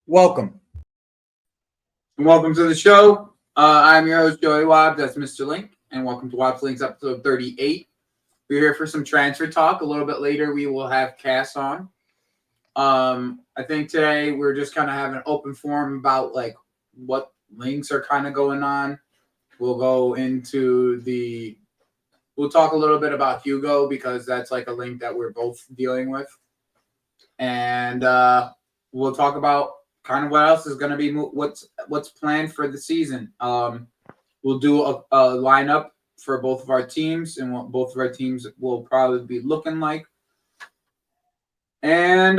Welcome. Welcome to the show. I'm your host, Joey Wabbs. That's Mr. Link. And welcome to WabbsLink's episode 38. We're here for some transfer talk. A little bit later, we will have Cass on. I think today we're just kind of having an open forum about like what links are kind of going on. We'll talk a little bit about Hugo because that's like a link that we're both dealing with. And we'll talk about kind of what else is going to be what's planned for the season. We'll do a lineup for both of our teams and what both of our teams will probably be looking like. And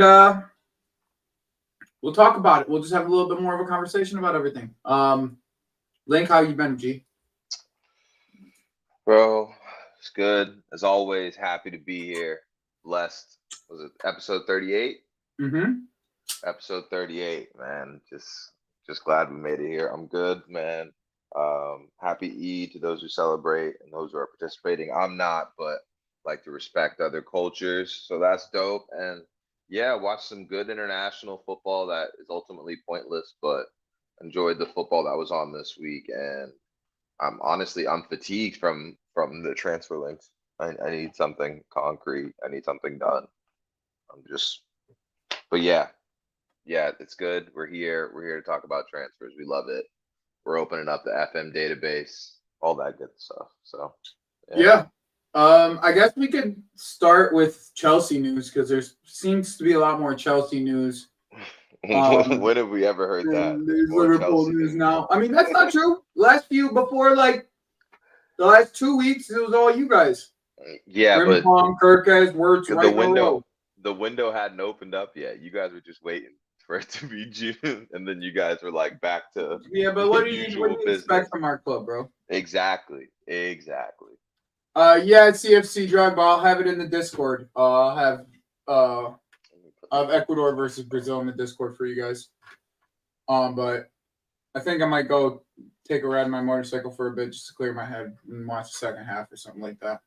we'll talk about it. We'll just have a little bit more of a conversation about everything. Link, how you been, G? Bro, it's good. As always, happy to be here. Blessed. Was it episode 38? Mm-hmm. Episode 38, man. Just glad we made it here. I'm good, man. Happy Eid to those who celebrate and those who are participating. I'm not, but like to respect other cultures. So that's dope. And yeah, watch some good international football that is ultimately pointless, but enjoyed the football that was on this week. And I'm fatigued from the transfer links. I need something concrete. I need something done. But yeah, it's good. We're here. We're here to talk about transfers. We love it. We're opening up the FM database, all that good stuff. So yeah. I guess we could start with Chelsea news because there seems to be a lot more Chelsea news. When have we ever heard that? There's Liverpool Chelsea news now. I mean, that's not true. The last 2 weeks, it was all you guys. Yeah, but Kirkes, Wirtz, the window hadn't opened up yet. You guys were just waiting for it to be June, and then you guys were like back to but what do you expect from our club, bro? Exactly. It's CFC Drogba. I'll have it in the Discord. I'll have Ecuador versus Brazil in the Discord for you guys. But I think I might go take a ride on my motorcycle for a bit just to clear my head and watch the second half or something like that.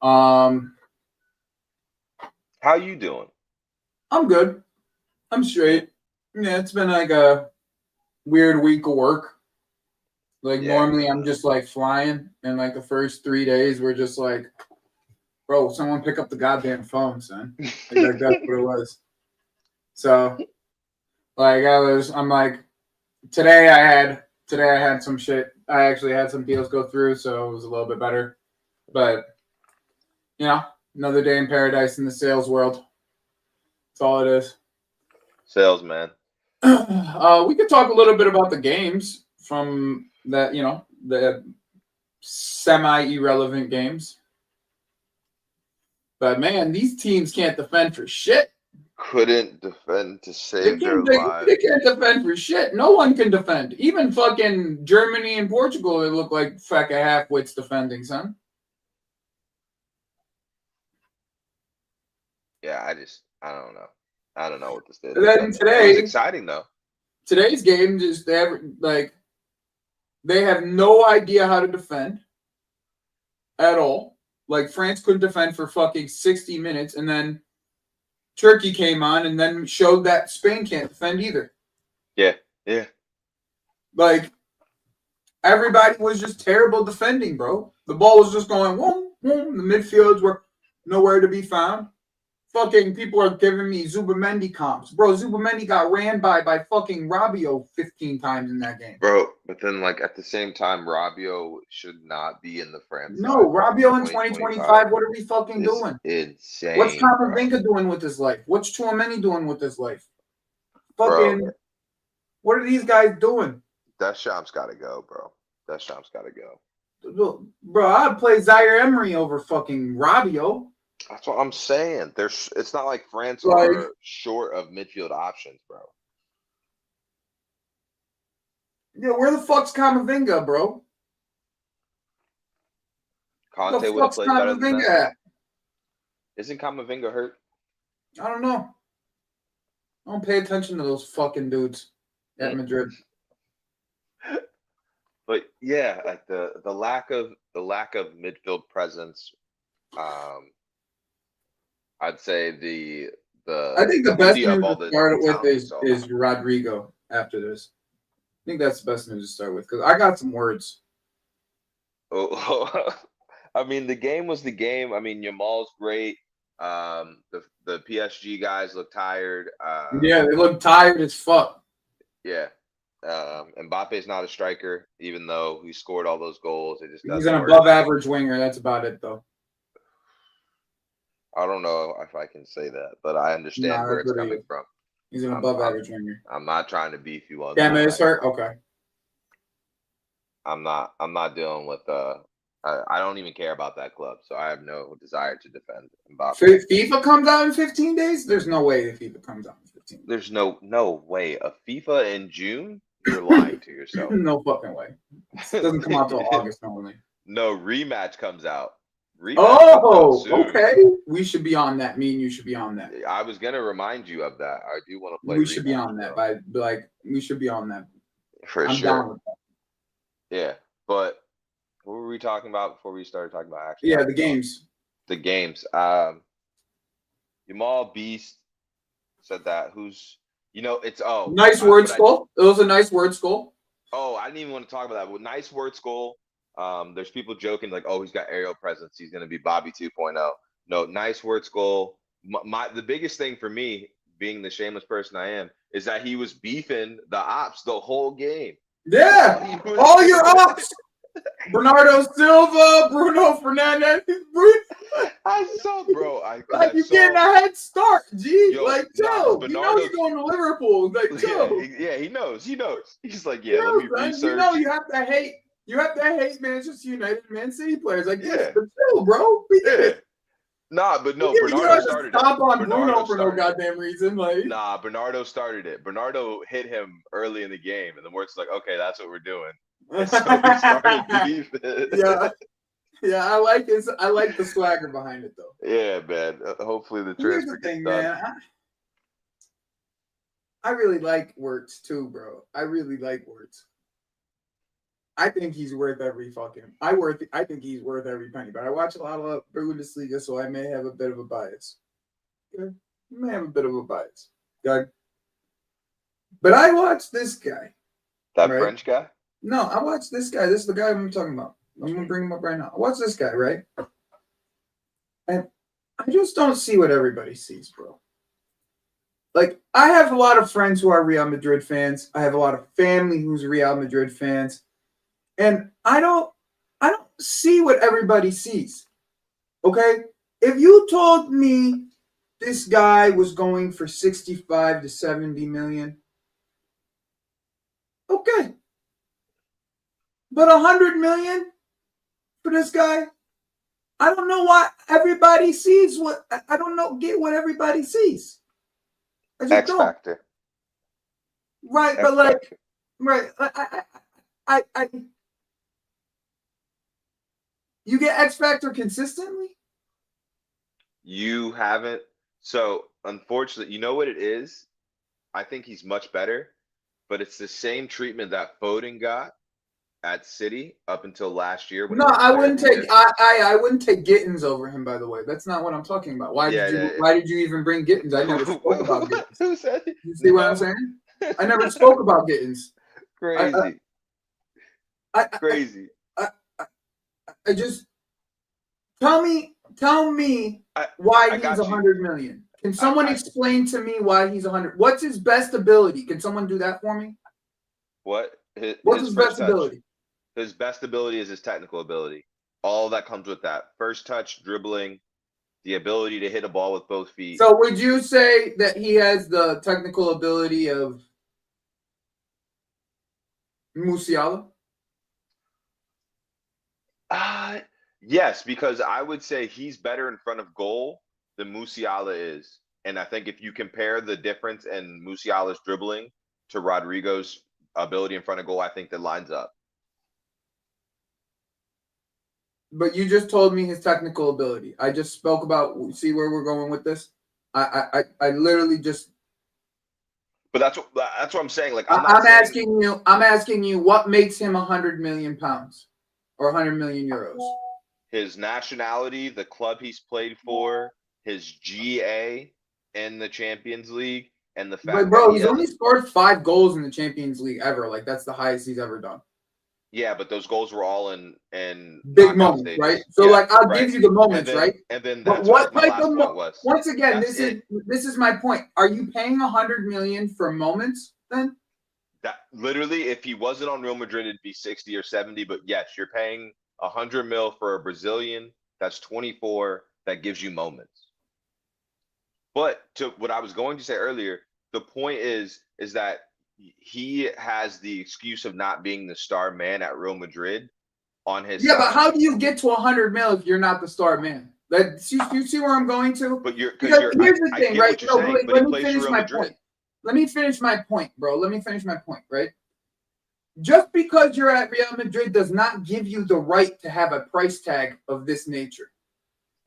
How you doing? I'm good. I'm straight. Yeah, it's been like a weird week of work. Normally I'm just like flying, and like the first 3 days we're just like, bro, someone pick up the goddamn phone, son. Like that's what it was. So I'm like, today I had some shit. I actually had some deals go through, so it was a little bit better. But another day in paradise in the sales world. That's all it is. Sales, man. We could talk a little bit about the games from that, the semi-irrelevant games. But man, these teams can't defend for shit. Couldn't defend to save their lives. They can't defend for shit. No one can defend. Even fucking Germany and Portugal, they look like fucking half-wits defending, son. Yeah, I don't know. I don't know what this did. Then today, it was exciting though. Today's game they have no idea how to defend at all. Like France couldn't defend for fucking 60 minutes, and then Turkey came on and then showed that Spain can't defend either. Yeah. Like everybody was just terrible defending, bro. The ball was just going whoom, whoom. The midfields were nowhere to be found. Fucking people are giving me Zubamendi comps. Bro, Zubamendi got ran by fucking Rabiot 15 times in that game. Bro, but then like at the same time, Rabiot should not be in the France. No, Rabiot in 2025, what are we fucking doing? Insane. What's Camavinga doing with his life? What's Tchouaméni doing with his life? Fucking, bro, what are these guys doing? Deschamps's got to go, bro. Deschamps's got to go. Bro, I'd play Zaire Emery over fucking Rabiot. That's what I'm saying. It's not like France are short of midfield options, bro. Yeah, where the fuck's Camavinga, bro? Conte would have played better than that. Isn't Camavinga hurt? I don't know. I don't pay attention to those fucking dudes at Madrid. But yeah, like the lack of midfield presence. I'd say the I think the best beauty of news all to the start with talent we saw. is Rodrigo after this. I think that's the best news to start with because I got some words. Oh, I mean, the game was the game. I mean, Yamal's great. The PSG guys look tired. Yeah, they look tired as fuck. Yeah. Mbappe's not a striker, even though he scored all those goals. It just He's doesn't an work. above average winger. That's about it, though. I don't know if I can say that, but I understand where it's coming from. He's an above average winger. I'm not trying to beef you on Cam that. is hurt? Okay. I'm not dealing with I don't even care about that club, so I have no desire to defend Mbappe. FIFA comes out in 15 days? There's no way that FIFA comes out in 15 days. There's no way. A FIFA in June? You're lying to yourself. No fucking way. It doesn't come out till August normally. No, rematch comes out. Okay. We should be on that. Me and you should be on that. I was gonna remind you of that. I do want to play. We should be on that. We should be on that. I'm sure. Down with that. Yeah, but what were we talking about before we started talking about action? Yeah, the games. The games. Yamal Beast said that. It's nice word skull. It was a nice word skull. Oh, I didn't even want to talk about that. But nice word skull. There's people joking like, oh, he's got aerial presence. He's gonna be Bobby 2.0. No, nice word skull. The biggest thing for me, being the shameless person I am, is that he was beefing the ops the whole game. Yeah, all your ops. Bernardo Silva, Bruno Fernandes. I saw, bro. You're getting a head start, G. You know you're going to Liverpool. Yeah, he knows. He's like, yeah, let me research. You have to hate. You have to hate Manchester United and Man City players. Like, yeah, but chill, bro. Bernardo started it. Stop on Bruno for no goddamn reason. Bernardo started it. Bernardo hit him early in the game, and the work's like, okay, that's what we're doing. And so we started beefing. Yeah, I like this. I like the swagger behind it, though. Yeah, man. Hopefully the transfer gets done. Man. I really like Wirtz too, bro. I really like Wirtz. I think he's worth every fucking. I think he's worth every penny. But I watch a lot of Bundesliga, so I may have a bit of a bias. Good. I may have a bit of a bias. Good. But I watched this guy. That French guy? No, I watched this guy. This is the guy I'm talking about. I'm gonna bring him up right now. I watch this guy, right? And I just don't see what everybody sees, bro. Like, I have a lot of friends who are Real Madrid fans. I have a lot of family who's Real Madrid fans. And I don't see what everybody sees. Okay? If you told me this guy was going for 65 to 70 million, okay. But 100 million for this guy? I don't know why everybody sees what I don't get what everybody sees. I just X factor. Right, X but factor. I you get X Factor consistently? You haven't. So, unfortunately, you know what it is? I think he's much better, but it's the same treatment that Foden got at City up until last year. No, I wouldn't take I wouldn't take Gittins over him, by the way. That's not what I'm talking about. Why did you even bring Gittins? I never spoke about Gittins. Who said it? You see what I'm saying? I never spoke about Gittins. Crazy. Crazy. I just tell me why he's 100 million. Can someone explain to me why he's 100? What's his best ability? Can someone do that for me? What's his best ability? His best ability is his technical ability. All that comes with that. First touch, dribbling, the ability to hit a ball with both feet. So would you say that he has the technical ability of Musiala? Yes, because I would say he's better in front of goal than Musiala is. And I think if you compare the difference in Musiala's dribbling to Rodrigo's ability in front of goal, I think that lines up. But you just told me his technical ability. I just spoke about. See where we're going with this? I literally just. But that's what I'm saying. Like I'm asking you what makes him 100 million pounds or 100 million euros. His nationality, the club he's played for, his GA, in the Champions League, and the But fact bro, that he's only scored 5 goals in the Champions League ever. Like that's the highest he's ever done. yeah, but those goals were all in Big knockout moments, stages. right? So Yeah, like I'll right. give you the moments, right? And then But that's what what my type last of point was. once again, That's this is my point. Are you paying 100 million for moments then? That literally, if he wasn't on Real Madrid, it'd be 60 or 70. But yes, you're paying 100 mil for a Brazilian. That's 24. That gives you moments. But to what I was going to say earlier, the point is that he has the excuse of not being the star man at Real Madrid on his Yeah, side. but how do you get to 100 mil if you're not the star man? Like, you see where I'm going to? But here's the thing, right? What you're saying, but let he me plays finish for Real my Madrid. point. Let me finish my point, bro. Let me finish my point, right? Just because you're at Real Madrid does not give you the right to have a price tag of this nature.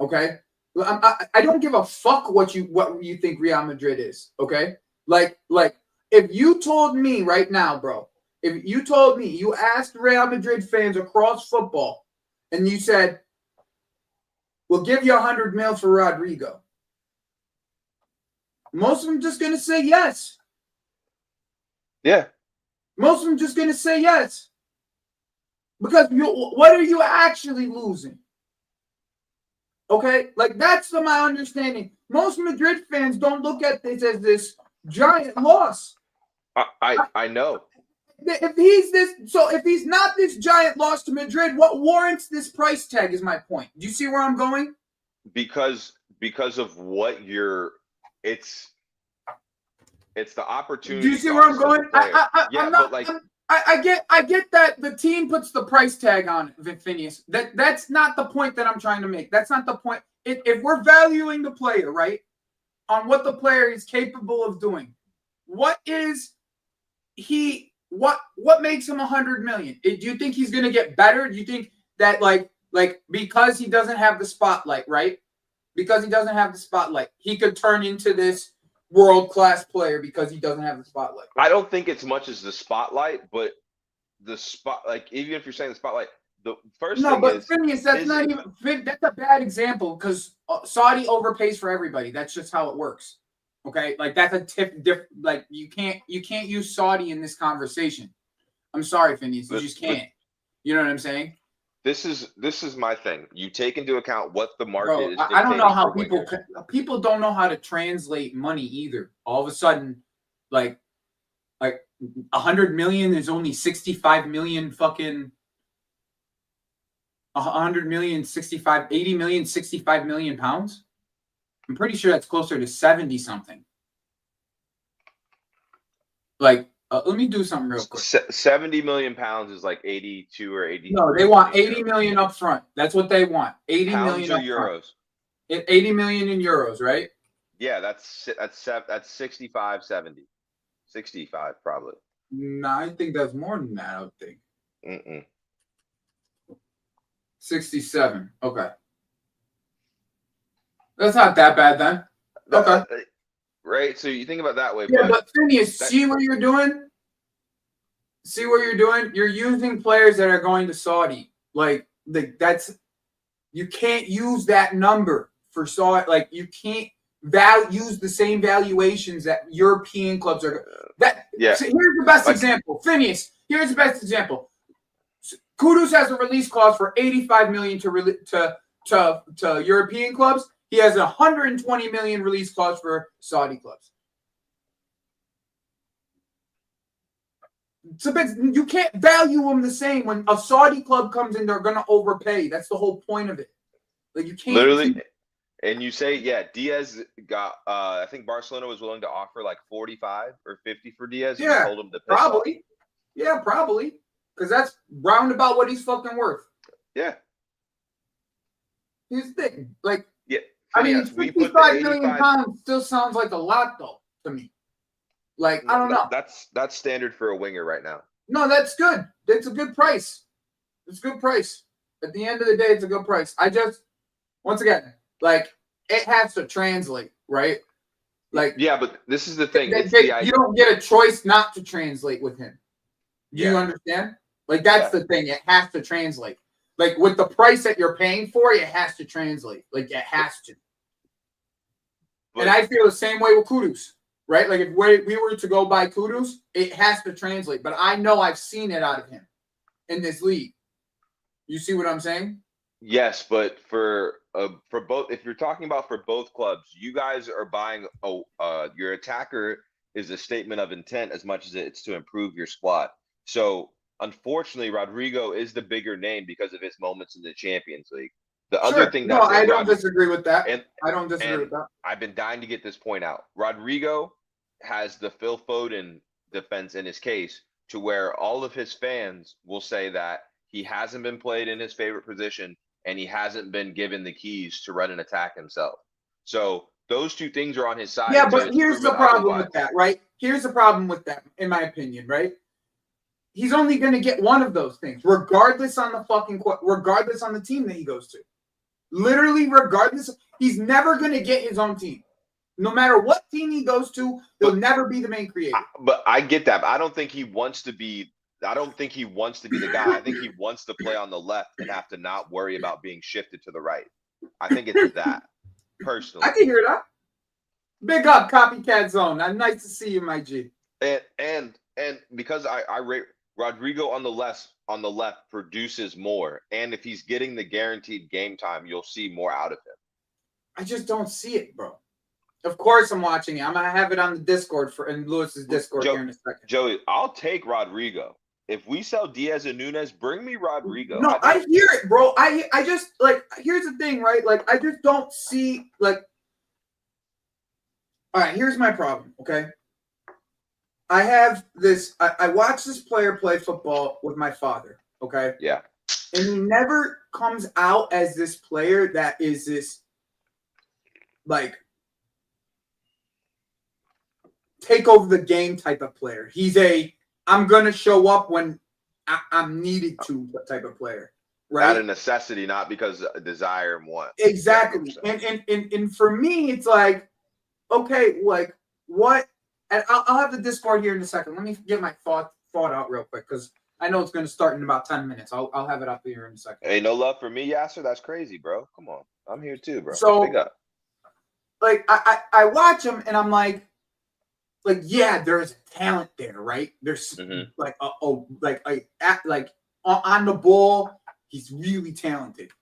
Okay? I don't give a fuck what you think Real Madrid is. Okay? Like if you told me right now, bro, if you told me you asked Real Madrid fans across football and you said, we'll give you 100 mil for Rodrigo, most of them just gonna say yes. Yeah. Most of them just gonna say yes. Because what are you actually losing? Okay, like that's my understanding. Most Madrid fans don't look at this as this giant loss. I know. If he's not this giant loss to Madrid, what warrants this price tag is my point. Do you see where I'm going? Because of what it's the opportunity. Do you see where I'm going? I get that the team puts the price tag on it, Phineas. That's not the point that I'm trying to make. That's not the point. If we're valuing the player, right, on what the player is capable of doing, what makes him 100 million? Do you think he's going to get better? Do you think that like because he doesn't have the spotlight, right? Because he doesn't have the spotlight, he could turn into this world-class player because he doesn't have the spotlight. I don't think it's much as the spotlight, but the spot, like even if you're saying the spotlight, the first thing is Phineas, that's a bad example because Saudi overpays for everybody. That's just how it works. Okay, like that's a tip. Like you can't use Saudi in this conversation. I'm sorry, Phineas, you just can't. You know what I'm saying? This is my thing. You take into account what the market is. I don't know how people don't know how to translate money either. All of a sudden, like 100 million is only 65 million fucking 100 million, 65, 80 million, 65 million pounds. I'm pretty sure that's closer to 70 something. Like, let me do something real quick. 70 million pounds is like 82 or 80. No, they want 80 million up front. That's what they want. 80 pounds million or up euros. Front. 80 million in euros, right? Yeah, that's 65, 70. 65 probably. No, I think that's more than that, I would think. 67. Okay. That's not that bad then. Okay. Right? So you think about it that way. Yeah, but Phineas, see what you're doing? See what you're doing? You're using players that are going to Saudi. Like that's you can't use that number for Saudi. Like you can't use the same valuations that European clubs are. Yeah. So here's the best example. Phineas, here's the best example. Kudus has a release clause for 85 million to European clubs. He has a 120 million release clause for Saudi clubs. You can't value them the same. When a Saudi club comes in, they're going to overpay. That's the whole point of it. Like you can't literally. And you say, yeah, Diaz got. I think Barcelona was willing to offer like 45 or 50 for Diaz. And yeah, told him to piss probably. off. Yeah, probably. Because that's roundabout what he's fucking worth. Yeah. He's thick. Like, yeah. I mean, 55 million pounds still sounds like a lot, though, to me. Like, I don't know. That's standard for a winger right now. No, that's good. It's a good price. It's a good price. At the end of the day, it's a good price. Once again, like, it has to translate, right? Like, yeah, but this is the thing. You don't get a choice not to translate with him. Do you understand? Like, that's the thing. It has to translate. Like, with the price that you're paying for, it has to translate. Like, it has to. And I feel the same way with Kudus, right? Like if we were to go by Kudus, it has to translate. But I know I've seen it out of him in this league. You see what I'm saying? Yes, but for both, if you're talking about for both clubs, you guys are buying your attacker is a statement of intent as much as it's to improve your squad. So unfortunately, Rodrigo is the bigger name because of his moments in the Champions League. The other thing no, I don't disagree with that. I don't disagree with that. I've been dying to get this point out. Rodrigo has the Phil Foden defense in his case to where all of his fans will say that he hasn't been played in his favorite position and he hasn't been given the keys to run an attack himself. So those two things are on his side. Yeah, but here's the problem with that, right? Here's the problem with that, in my opinion, right? He's only going to get one of those things, regardless on the team that he goes to. Literally, regardless, he's never going to get his own team. No matter what team he goes to, he'll never be the main creator. But I get that. But I don't think he wants to be. I don't think he wants to be the guy. I think he wants to play on the left and have to not worry about being shifted to the right. I think it's that, personally. I can hear that. Big up, Copycat Zone. Nice to see you, my G. And because I rate Rodrigo on the left produces more, and if he's getting the guaranteed game time, you'll see more out of him. I just don't see it, bro. Of course I'm watching it. I'm gonna have it on the Discord in Lewis's Discord here in a second. Joey, I'll take Rodrigo. If we sell Diaz and Nunes, bring me Rodrigo. No, I hear it, bro. I just like, here's the thing, right? Like, I just don't see, like, all right, here's my problem, okay? I have this, I watch this player play football with my father, okay? Yeah. And he never comes out as this player that is this, like, take over the game type of player. He's I'm going to show up when I'm needed to type of player, right? Out of necessity, not because of desire and want. Exactly. And for me, it's like, okay, like, what? And I'll have the Discord here in a second. Let me get my thought out real quick, because I know it's going to start in about 10 minutes. I'll have it up here in a second. Hey, no love for me, Yasser? That's crazy, bro. Come on. I'm here too, bro. So, big up. Like, I watch him, and I'm like, yeah, there's talent there, right? There's like on the ball, he's really talented.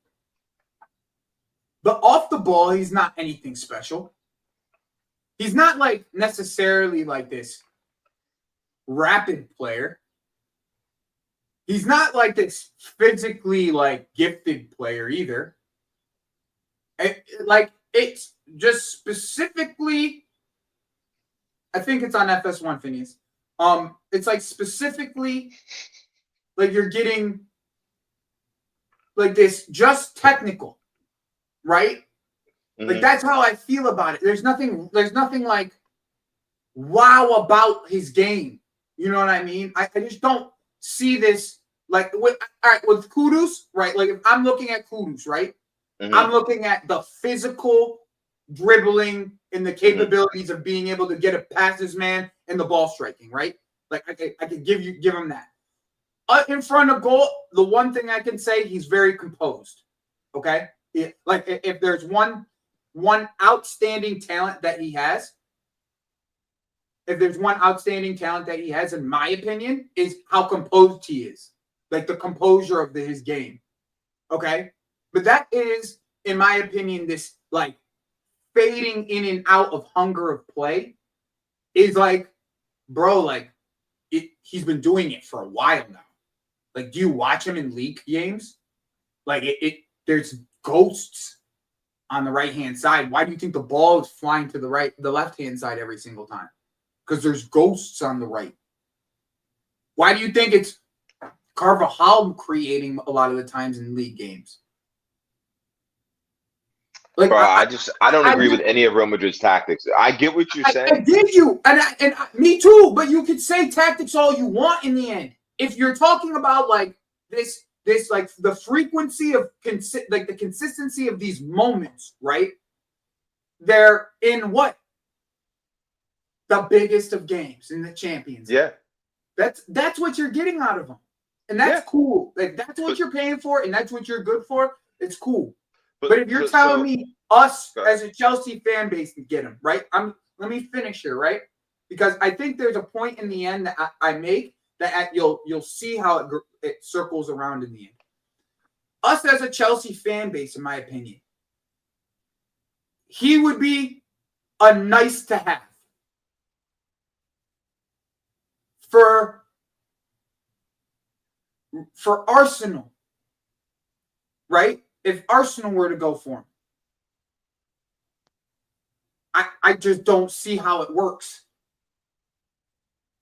But off the ball, he's not anything special. He's not like necessarily like this rapid player. He's not like this physically like gifted player either. It's just specifically, I think it's on FS1, Phineas. It's like specifically like you're getting like this just technical, right? Like that's how I feel about it. There's nothing like wow about his game. You know what I mean? I just don't see this like with Kudus, right? Like if I'm looking at Kudus, right? I'm looking at the physical dribbling and the capabilities of being able to get it past his man and the ball striking, right? Like I could give him that. In front of goal, the one thing I can say, he's very composed. Okay, like if there's one outstanding talent that he has, in my opinion, is how composed he is, like the composure of his game. Okay, but that is, in my opinion, this like fading in and out of hunger of play is like, bro, like he's been doing it for a while now. Like, do you watch him in league games? Like there's ghosts on the right-hand side. Why do you think the ball is flying to the left-hand side every single time? Because there's ghosts on the right. Why do you think it's Carvajal creating a lot of the times in league games? Like, bro, I don't agree with any of Real Madrid's tactics. I get what you're saying. I get you, and me too. But you could say tactics all you want in the end. If you're talking about like this like the frequency of the consistency of these moments, right? They're in what? The biggest of games in the Champions League. Yeah. That's what you're getting out of them. And that's cool. Like that's what you're paying for, and that's what you're good for. It's cool. But if you're telling me us as a Chelsea fan base can get him, right? Let me finish here, right? Because I think there's a point in the end that I make that you'll see how it circles around in the end. Us as a Chelsea fan base, in my opinion, he would be a nice to have for Arsenal, right? If Arsenal were to go for him, I just don't see how it works.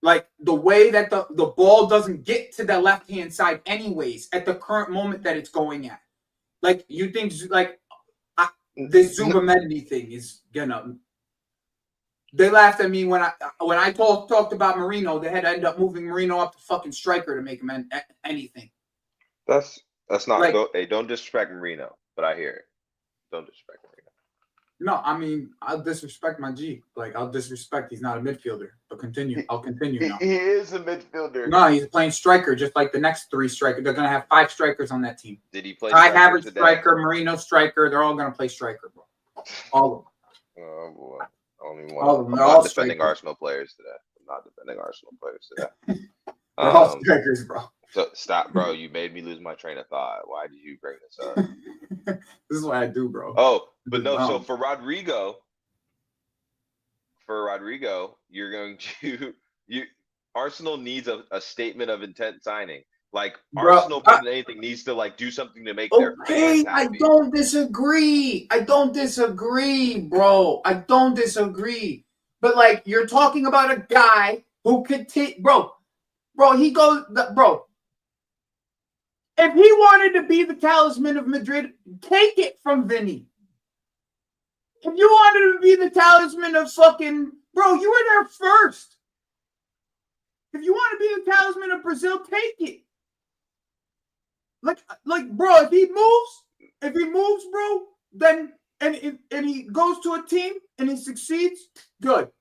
Like the way that the ball doesn't get to the left-hand side anyways at the current moment that it's going at. Like you think like this Zubamendi thing is gonna. They laughed at me when I talked about Marino. They had to end up moving Marino up to fucking striker to make him anything. That's not like, hey, don't disrespect Marino, but I hear it. Don't disrespect Marino. No, I mean I'll disrespect my G. Like I'll disrespect. He's not a midfielder. But continue. I'll continue now. He is a midfielder. No, he's playing striker, just like the next 3 strikers. They're gonna have 5 strikers on that team. Did he play? High average striker, Marino striker. They're all gonna play striker, bro. All of them. Oh boy. I'm not defending Arsenal players today. I'm not defending Arsenal players today. They're all strikers, bro. So stop, bro. You made me lose my train of thought. Why did you bring this up? This is what I do, bro. Oh, but no. So for Rodrigo, you're going to Arsenal needs a statement of intent signing. Like Arsenal more than anything needs to like do something to make their fans happy. I don't disagree. Bro. I don't disagree. But like you're talking about a guy who could take bro. He goes bro. If he wanted to be the talisman of Madrid, take it from Vinny. If you wanted to be the talisman of fucking bro, you were there first. If you want to be the talisman of Brazil, take it. Like, bro, if he moves, bro, then and he goes to a team and he succeeds, good,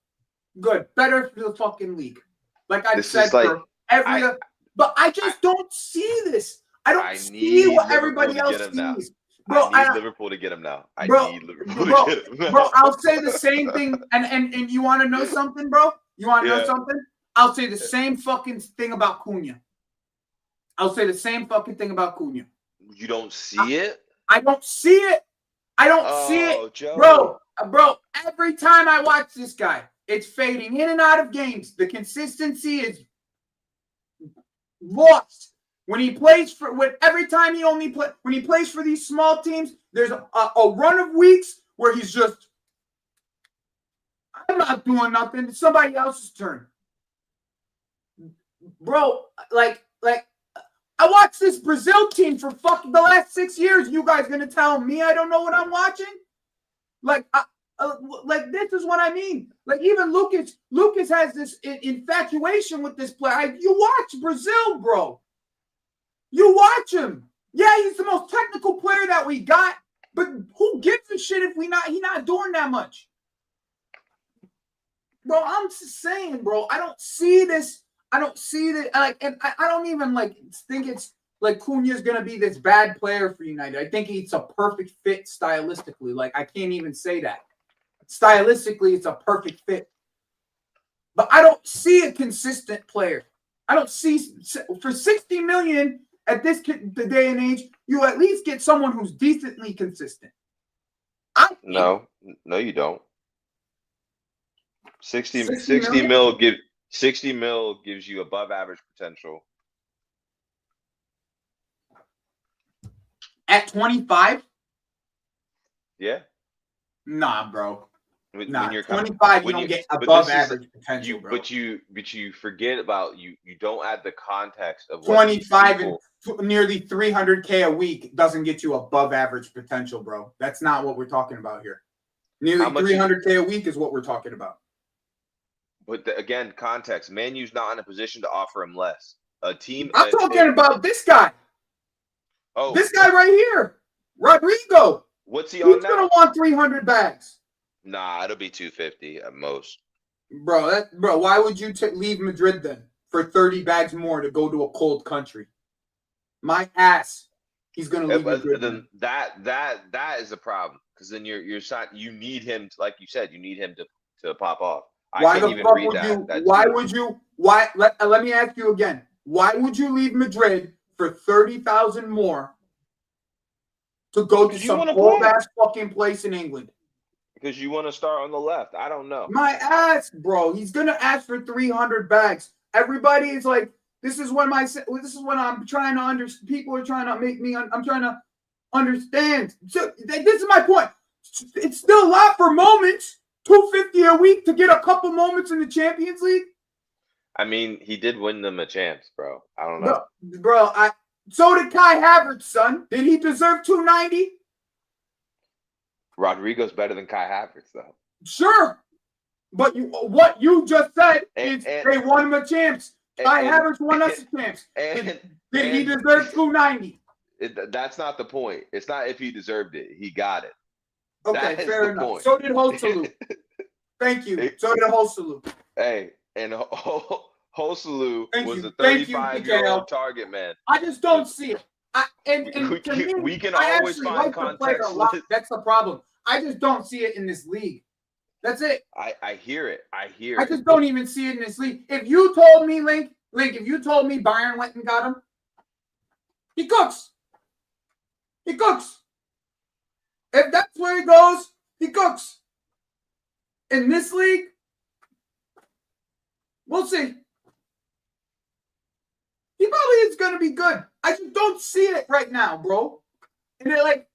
better for the fucking league. Like I said, for but I just don't see this. I don't see what everybody else sees. Bro, I need Liverpool to get him now. I need Liverpool to get him now. Bro, I'll say the same thing. And you want to know something, bro? You want to know something? I'll say the same fucking thing about Cunha. You don't see it? I don't see it. Joe. Bro, every time I watch this guy, it's fading in and out of games. The consistency is lost. When he plays every time when he plays for these small teams, there's a run of weeks where he's just, I'm not doing nothing. It's somebody else's turn. Bro, like I watched this Brazil team for fucking the last 6 years. You guys gonna tell me I don't know what I'm watching? Like this is what I mean. Like even Lucas has this infatuation with this player. You watch Brazil, bro. You watch him. Yeah, he's the most technical player that we got. But who gives a shit if he's not doing that much? Bro, I'm just saying, bro. I don't see this. I don't see that. Like, and I don't even think it's like Cunha's gonna be this bad player for United. I think it's a perfect fit stylistically. Like, I can't even say that. Stylistically, it's a perfect fit. But I don't see a consistent player. I don't see for 60 million at the day and age, you at least get someone who's decently consistent. No, you don't. 60 mil gives you above average potential. At 25? Yeah. Nah, bro. When you're 25, you don't get above average potential, bro. But you forget about you don't add the context of 25 and nearly 300K a week doesn't get you above average potential, bro. That's not what we're talking about here. Nearly 300K a week is what we're talking about. But again, context. Man U's not in a position to offer him less. A team. I'm talking about this guy. Oh, this guy right here, Rodrigo. What's he on now? He's gonna want 300 bags. Nah, it'll be 250 at most. Bro, why would you leave Madrid then for 30 bags more to go to a cold country? My ass. he's going to leave Madrid. Then that is a problem because then you're shot. You need him, like you said, you need him to pop off. Why the fuck would you? Why would you? Why? Let me ask you again. Why would you leave Madrid for 30,000 more to go to some cold ass fucking place in England? Because you want to start on the left. I don't know. My ass, bro. He's gonna ask for 300 bags. Everybody is like, this is what I'm trying to understand. People are trying to make me. I'm trying to understand. So this is my point. It's still a lot for moments. 250 a week to get a couple moments in the Champions League. I mean, he did win them a chance, bro. I don't know, bro. So did Kai Havertz, son. Did he deserve 290? Rodrigo's better than Kai Havertz, though. Sure, but what you just said is they won him a chance. Kai Havertz won us a chance. Did he deserve 290? That's not the point. It's not if he deserved it. He got it. Okay, fair enough. Point. So did Joselu. Thank you. So did Joselu. Hey, and Joselu was a 35-year-old target man. I just don't see it. We can always find context. That's the problem. I just don't see it in this league. That's it. I hear it. I just don't even see it in this league. If you told me, Link, if you told me Bayern went and got him, he cooks. He cooks. If that's where he goes, he cooks. In this league, we'll see. He probably is going to be good. I just don't see it right now, bro. And they're like,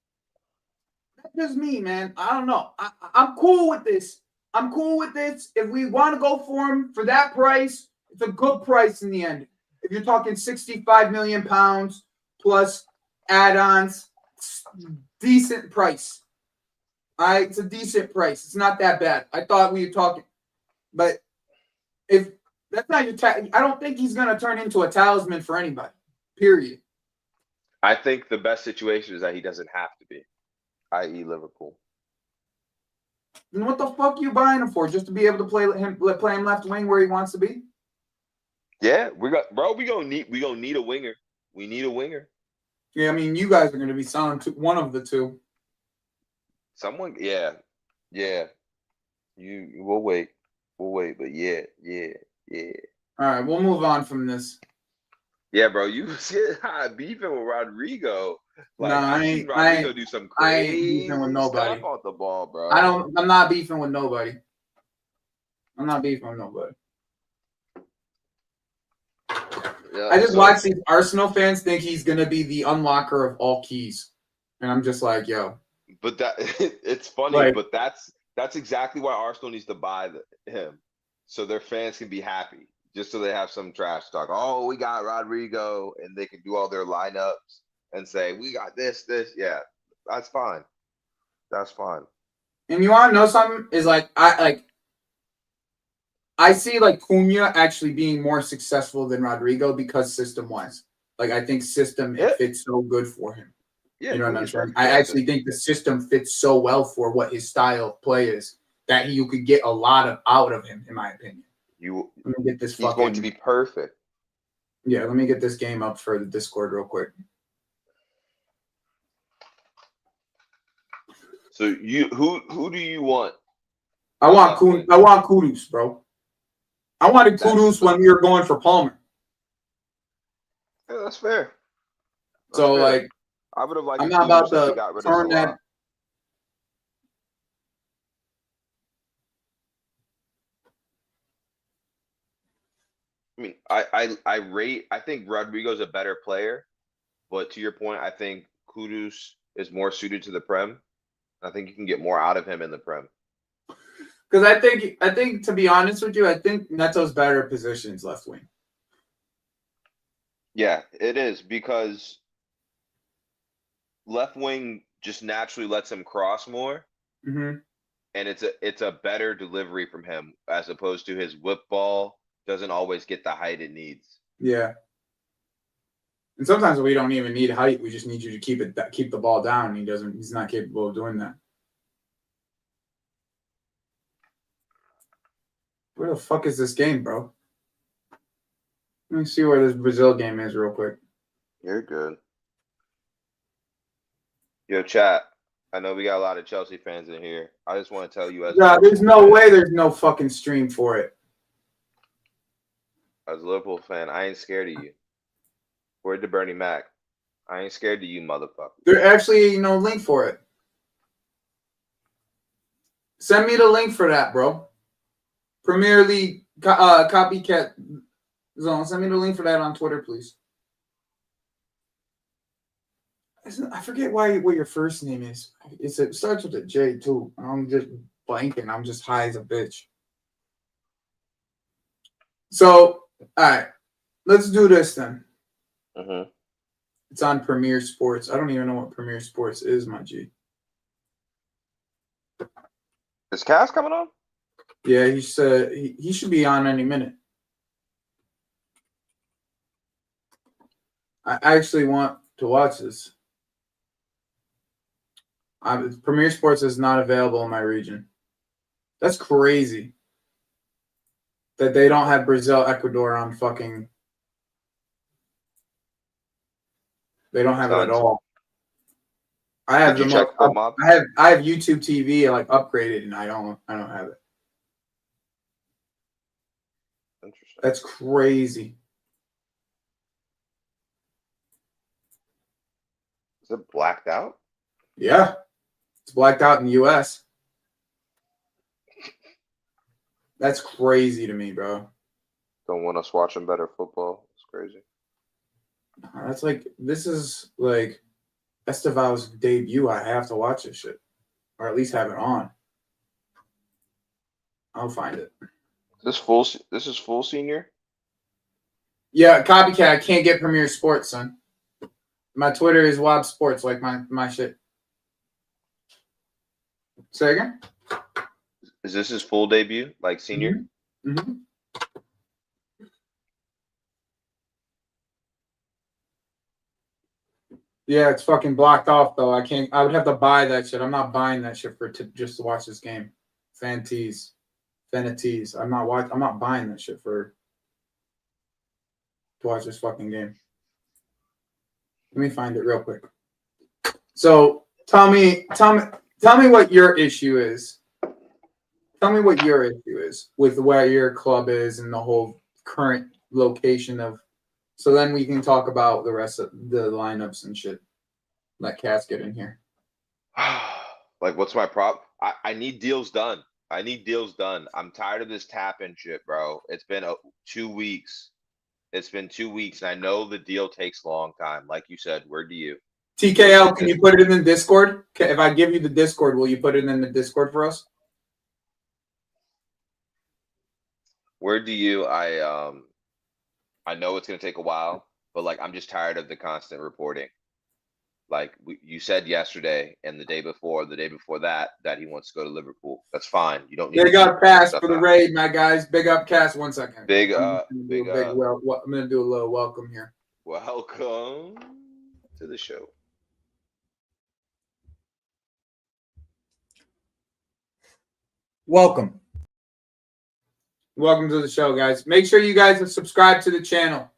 that's just me, man. I don't know. I'm cool with this. I'm cool with this. If we want to go for him for that price, it's a good price in the end. If you're talking 65 million pounds plus add-ons, decent price. All right, it's a decent price. It's not that bad. I thought we were talking, but if that's not your, I don't think he's gonna turn into a talisman for anybody. Period. I think the best situation is that he doesn't have to be, i.e., Liverpool. Then what the fuck are you buying him for? Just to be able to play him left wing where he wants to be? Yeah, we gonna need a winger. We need a winger. Yeah, I mean, you guys are gonna be selling one of the two. Someone, yeah. We'll wait, but yeah. All right, we'll move on from this. Yeah, bro, you get hot beefing with Rodrigo. Like, no, I ain't Rodrigo do some crazy beefing with nobody. stuff off the ball, bro. I'm not beefing with nobody. Yeah, I just watch these Arsenal fans think he's gonna be the unlocker of all keys, and I'm just like, yo. But it's funny, but that's exactly why Arsenal needs to buy him, so their fans can be happy, just so they have some trash talk. Oh, we got Rodrigo, and they can do all their lineups and say we got this. Yeah, that's fine. That's fine. And you want to know something? Is I see Cunha actually being more successful than Rodrigo because system-wise. I think it fits so good for him. Yeah, you know what I'm saying? I actually think the system fits so well for what his style of play is that you could get a lot out of him, in my opinion. Let me get this. He's going to be perfect. Yeah, let me get this game up for the Discord real quick. So who do you want? I want Kudus, bro. I wanted Kudus when we were going for Palmer. Yeah, that's fair. So fair. I would have liked. I'm not about to turn that. I mean, I think Rodrigo's a better player, but to your point, I think Kudus is more suited to the Prem. I think you can get more out of him in the Prem. Because I think to be honest with you, I think Neto's better positions left wing. Yeah, it is because left wing just naturally lets him cross more, and it's a better delivery from him as opposed to his whip ball doesn't always get the height it needs. Yeah, and sometimes we don't even need height; we just need you to keep the ball down. He's not capable of doing that. Where the fuck is this game, bro? Let me see where this Brazil game is real quick. You're good. Yo, chat. I know we got a lot of Chelsea fans in here. I just want to tell you as Yeah, a there's Liverpool no fan, way there's no fucking stream for it. as a Liverpool fan, I ain't scared of you. Word to Bernie Mac. I ain't scared of you, motherfucker. There actually ain't no link for it. Send me the link for that, bro. Premier League copycat zone. Send me the link for that on Twitter, please. I forget what your first name is. It starts with a J too. I'm just blanking. I'm just high as a bitch. So, all right, let's do this then. Mm-hmm. It's on Premier Sports. I don't even know what Premier Sports is, my G. Is Cass coming on? Yeah, he said he should be on any minute. I actually want to watch this. Premier Sports is not available in my region. That's crazy. That they don't have Brazil, Ecuador on fucking. They don't have it at all. I have Did you check Foot Mob? I have YouTube TV like upgraded, and I don't have it. Interesting. That's crazy. Is it blacked out? Yeah, it's blacked out in the U.S. That's crazy to me, bro. Don't want us watching better football. It's crazy. That's like this is like Esteval's debut. I have to watch this shit, or at least have it on. I'll find it. This is full senior? Yeah, copycat. I can't get Premier Sports, son. My Twitter is Wob Sports, like my shit. Say again? Is this his full debut, like senior? Mm-hmm. Mm-hmm. Yeah, it's fucking blocked off though. I would have to buy that shit. I'm not buying that shit just to watch this game. Fanatees. I'm not buying that shit to watch this fucking game. Let me find it real quick. So tell me what your issue is. Tell me what your issue is with where your club is and the whole current location of. So then we can talk about the rest of the lineups and shit. Let Cass get in here. Like, what's my problem? I need deals done. I need deals done. I'm tired of this tap-in shit, bro. It's been 2 weeks. It's been 2 weeks, and I know the deal takes a long time. Like you said, where do you? TKL, can you put it in the Discord? If I give you the Discord, will you put it in the Discord for us? Where do you? I know it's gonna take a while, but like I'm just tired of the constant reporting. Like you said yesterday and the day before that he wants to go to Liverpool. That's fine. You don't need Big up Cass for the raid, my guys. Big up Cass. 1 second. Big I'm gonna do a little welcome here. Welcome to the show. Welcome to the show, guys. Make sure you guys have subscribed to the channel.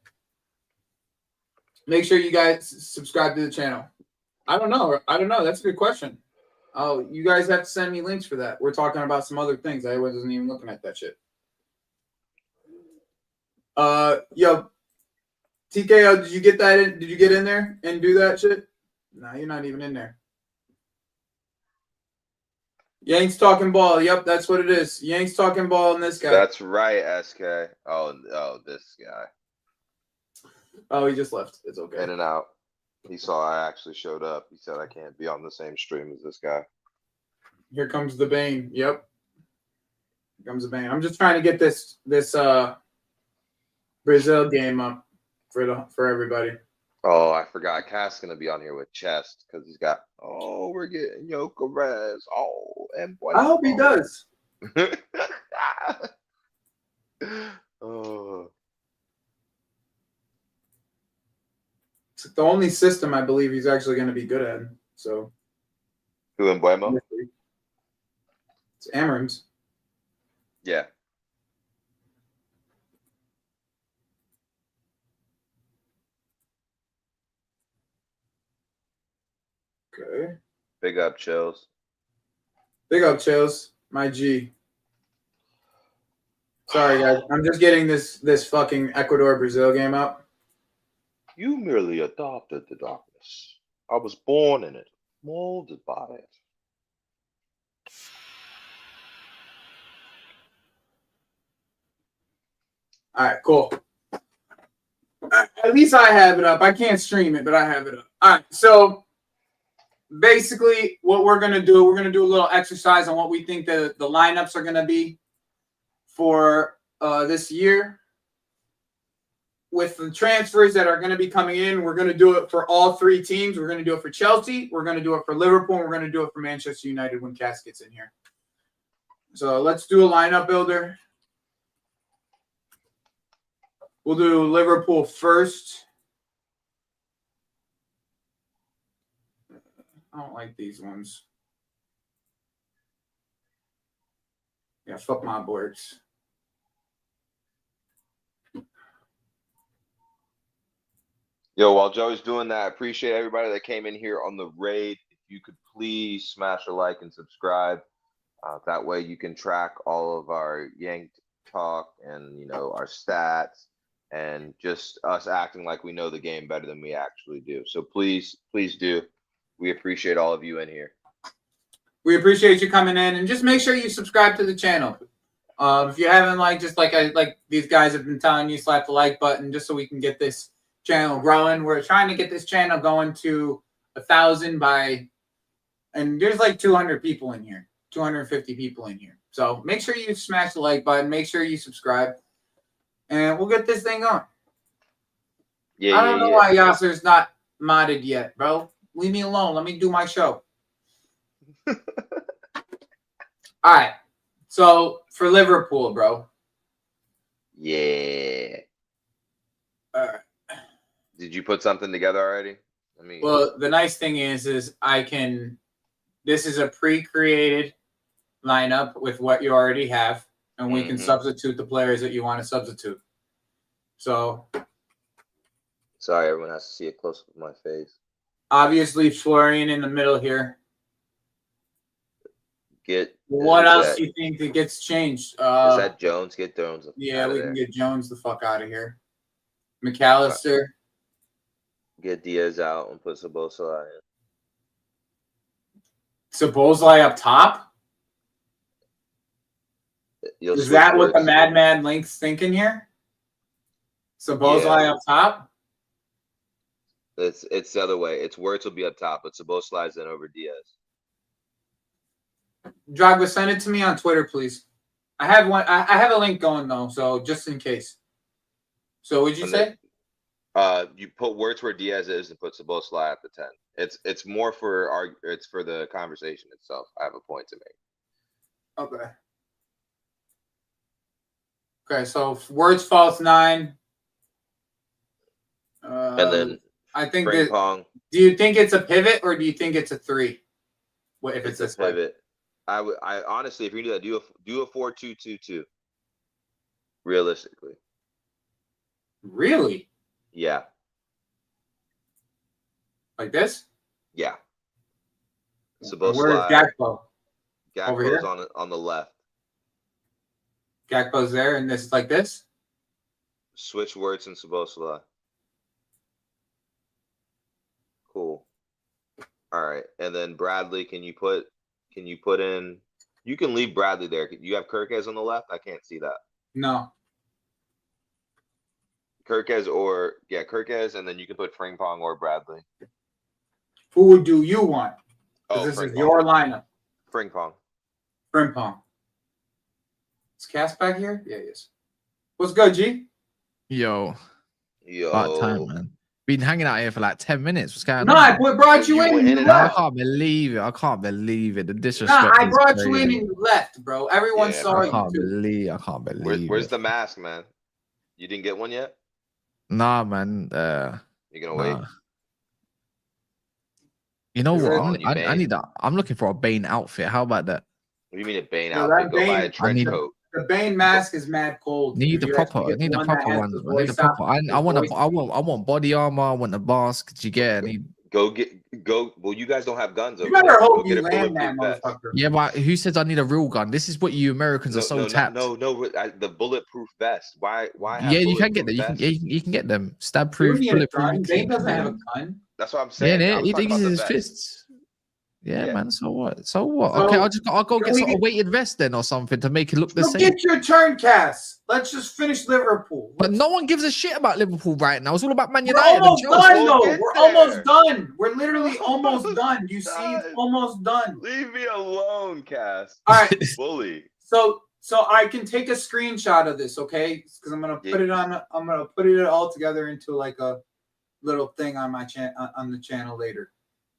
I don't know. That's a good question. Oh, you guys have to send me links for that. We're talking about some other things. I wasn't even looking at that shit. Yo, TKO, did you get that in? Did you get in there and do that shit? No, you're not even in there. Yanks talking ball. Yep, that's what it is. Yanks talking ball and this guy. That's right, SK. Oh, this guy. Oh, he just left. It's okay. In and out. He saw I actually showed up. He said I can't be on the same stream as this guy. Here comes the Bane. Yep. Here comes the Bane. I'm just trying to get this Brazil game up for everybody. Oh, I forgot. Cass gonna be on here with Chest because he's got. Oh, we're getting Yokerez. Oh, and I hope he does. Oh. It's the only system I believe he's actually going to be good at. So. Who in Buemo? It's Amorim's. Yeah. Okay. Big up, Chills. Big up, Chills. My G. Sorry, guys. I'm just getting this fucking Ecuador-Brazil game up. You merely adopted the darkness. I was born in it, molded by it. All right, cool. At least I have it up. I can't stream it, but I have it up. All right, so basically what we're going to do a little exercise on what we think the lineups are going to be for this year. With the transfers that are going to be coming in, we're going to do it for all three teams. We're going to do it for Chelsea. We're going to do it for Liverpool. And we're going to do it for Manchester United when Cass gets in here. So let's do a lineup builder. We'll do Liverpool first. I don't like these ones. Yeah, fuck my boards. Yo, while Joey's doing that, I appreciate everybody that came in here on the raid. If you could please smash a like and subscribe. That way you can track all of our yanked talk and, you know, our stats and just us acting like we know the game better than we actually do. So please do. We appreciate all of you in here. We appreciate you coming in, and just make sure you subscribe to the channel. If you haven't, like these guys have been telling you, slap the like button just so we can get this channel growing. We're trying to get this channel going to 1,000 by, and there's like 200 people in here, 250 people in here. So make sure you smash the like button, make sure you subscribe, and we'll get this thing on. Yeah, I don't know why Yasser's not modded yet, bro. Leave me alone. Let me do my show. All right. So for Liverpool, bro. Yeah. All right. Did you put something together already? Well, the nice thing is I can. This is a pre-created lineup with what you already have, and we can substitute the players that you want to substitute. So. Sorry, everyone has to see a close up of my face. Obviously, Florian in the middle here. What else do you think that gets changed? Is that Jones? Get Jones. Yeah, we can get Jones the fuck out of here. McAllister. Get Diaz out and put Szoboszlai in. Szoboszlai up top? Is that what the Madman Link's thinking here? Szoboszlai up top? It's the other way. It's Wirtz will be up top, but Szoboszlai's in over Diaz. Drogba, send it to me on Twitter, please. I have one. I have a link going though, so just in case. So what'd you say? You put Wirtz where Diaz is and put Szoboszlai at the 10. It's more for it's for the conversation itself. I have a point to make. Okay. Okay, so Wirtz false 9. And then I think Frimpong. Do you think it's a pivot or do you think it's a 3? What if it's a pivot? I honestly, if you do that, do a 4-2-2-2. Realistically. Really? Yeah. Like this? Yeah. Where's Gakpo? Gakpo's on the left. Gakpo's there, and this is like this? Switch Wirtz and Szoboszlai. Cool. All right, and then Bradley, can you put in? You can leave Bradley there. You have Kirkez on the left. I can't see that. No. Kirkez, and then you can put Frimpong or Bradley. Who do you want? Oh, this is your lineup. Frimpong. Is Cass back here? Yeah, he is. What's good, G? Yo. About time, man. Been hanging out here for like 10 minutes. What's going on? No, I brought you in. And I can't believe it. I can't believe it. The disrespect. Nah, I brought you in and you left, bro. Everyone saw you. I can't believe. Where's the mask, man? You didn't get one yet? Nah, man. You're gonna wait. You know what? I need that. I'm looking for a Bane outfit. How about that? What do you mean a Bane outfit? Go buy a trench coat. The Bane mask is mad cold. Need the proper ones. I need the proper. I want body armor. I want the mask. Do you get it? Go. Well, you guys don't have guns. You over better there. hope Go you get a land that bulletproof vest. motherfucker. Yeah, but who says I need a real gun? This is what you Americans are so tapped. No. The bulletproof vest. Why? Yeah, Have you can get them. bulletproof You can get them. Stab You proof, need a bulletproof. gun. Dane doesn't have a gun. That's what I'm Yeah, saying. I yeah, was he talking about uses the his vest. fists. Yeah, Yeah. man. So what? So what? So, Okay, I'll go can get we some get- weighted vest then or something to make it look the So same. get your turn, Cass. Let's just finish Liverpool. But no one gives a shit about Liverpool right now. It's all about Man We're United and almost Chelsea. done, We'll though. get We're there. almost done. We're literally almost done. You see, it's Done. almost done. Leave me alone, Cass. All right. Bully. So I can take a screenshot of this, okay? Because I'm gonna put it on. I'm gonna put it all together into like a little thing on my on the channel later.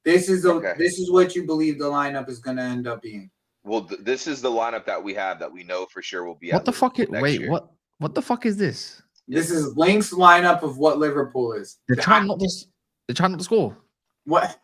This is this is what you believe the lineup is gonna end up being. Well, this is the lineup that we have that we know for sure will be. What the fuck? Wait, What the fuck is this? This is Link's lineup of what Liverpool is. They're trying not to score. What?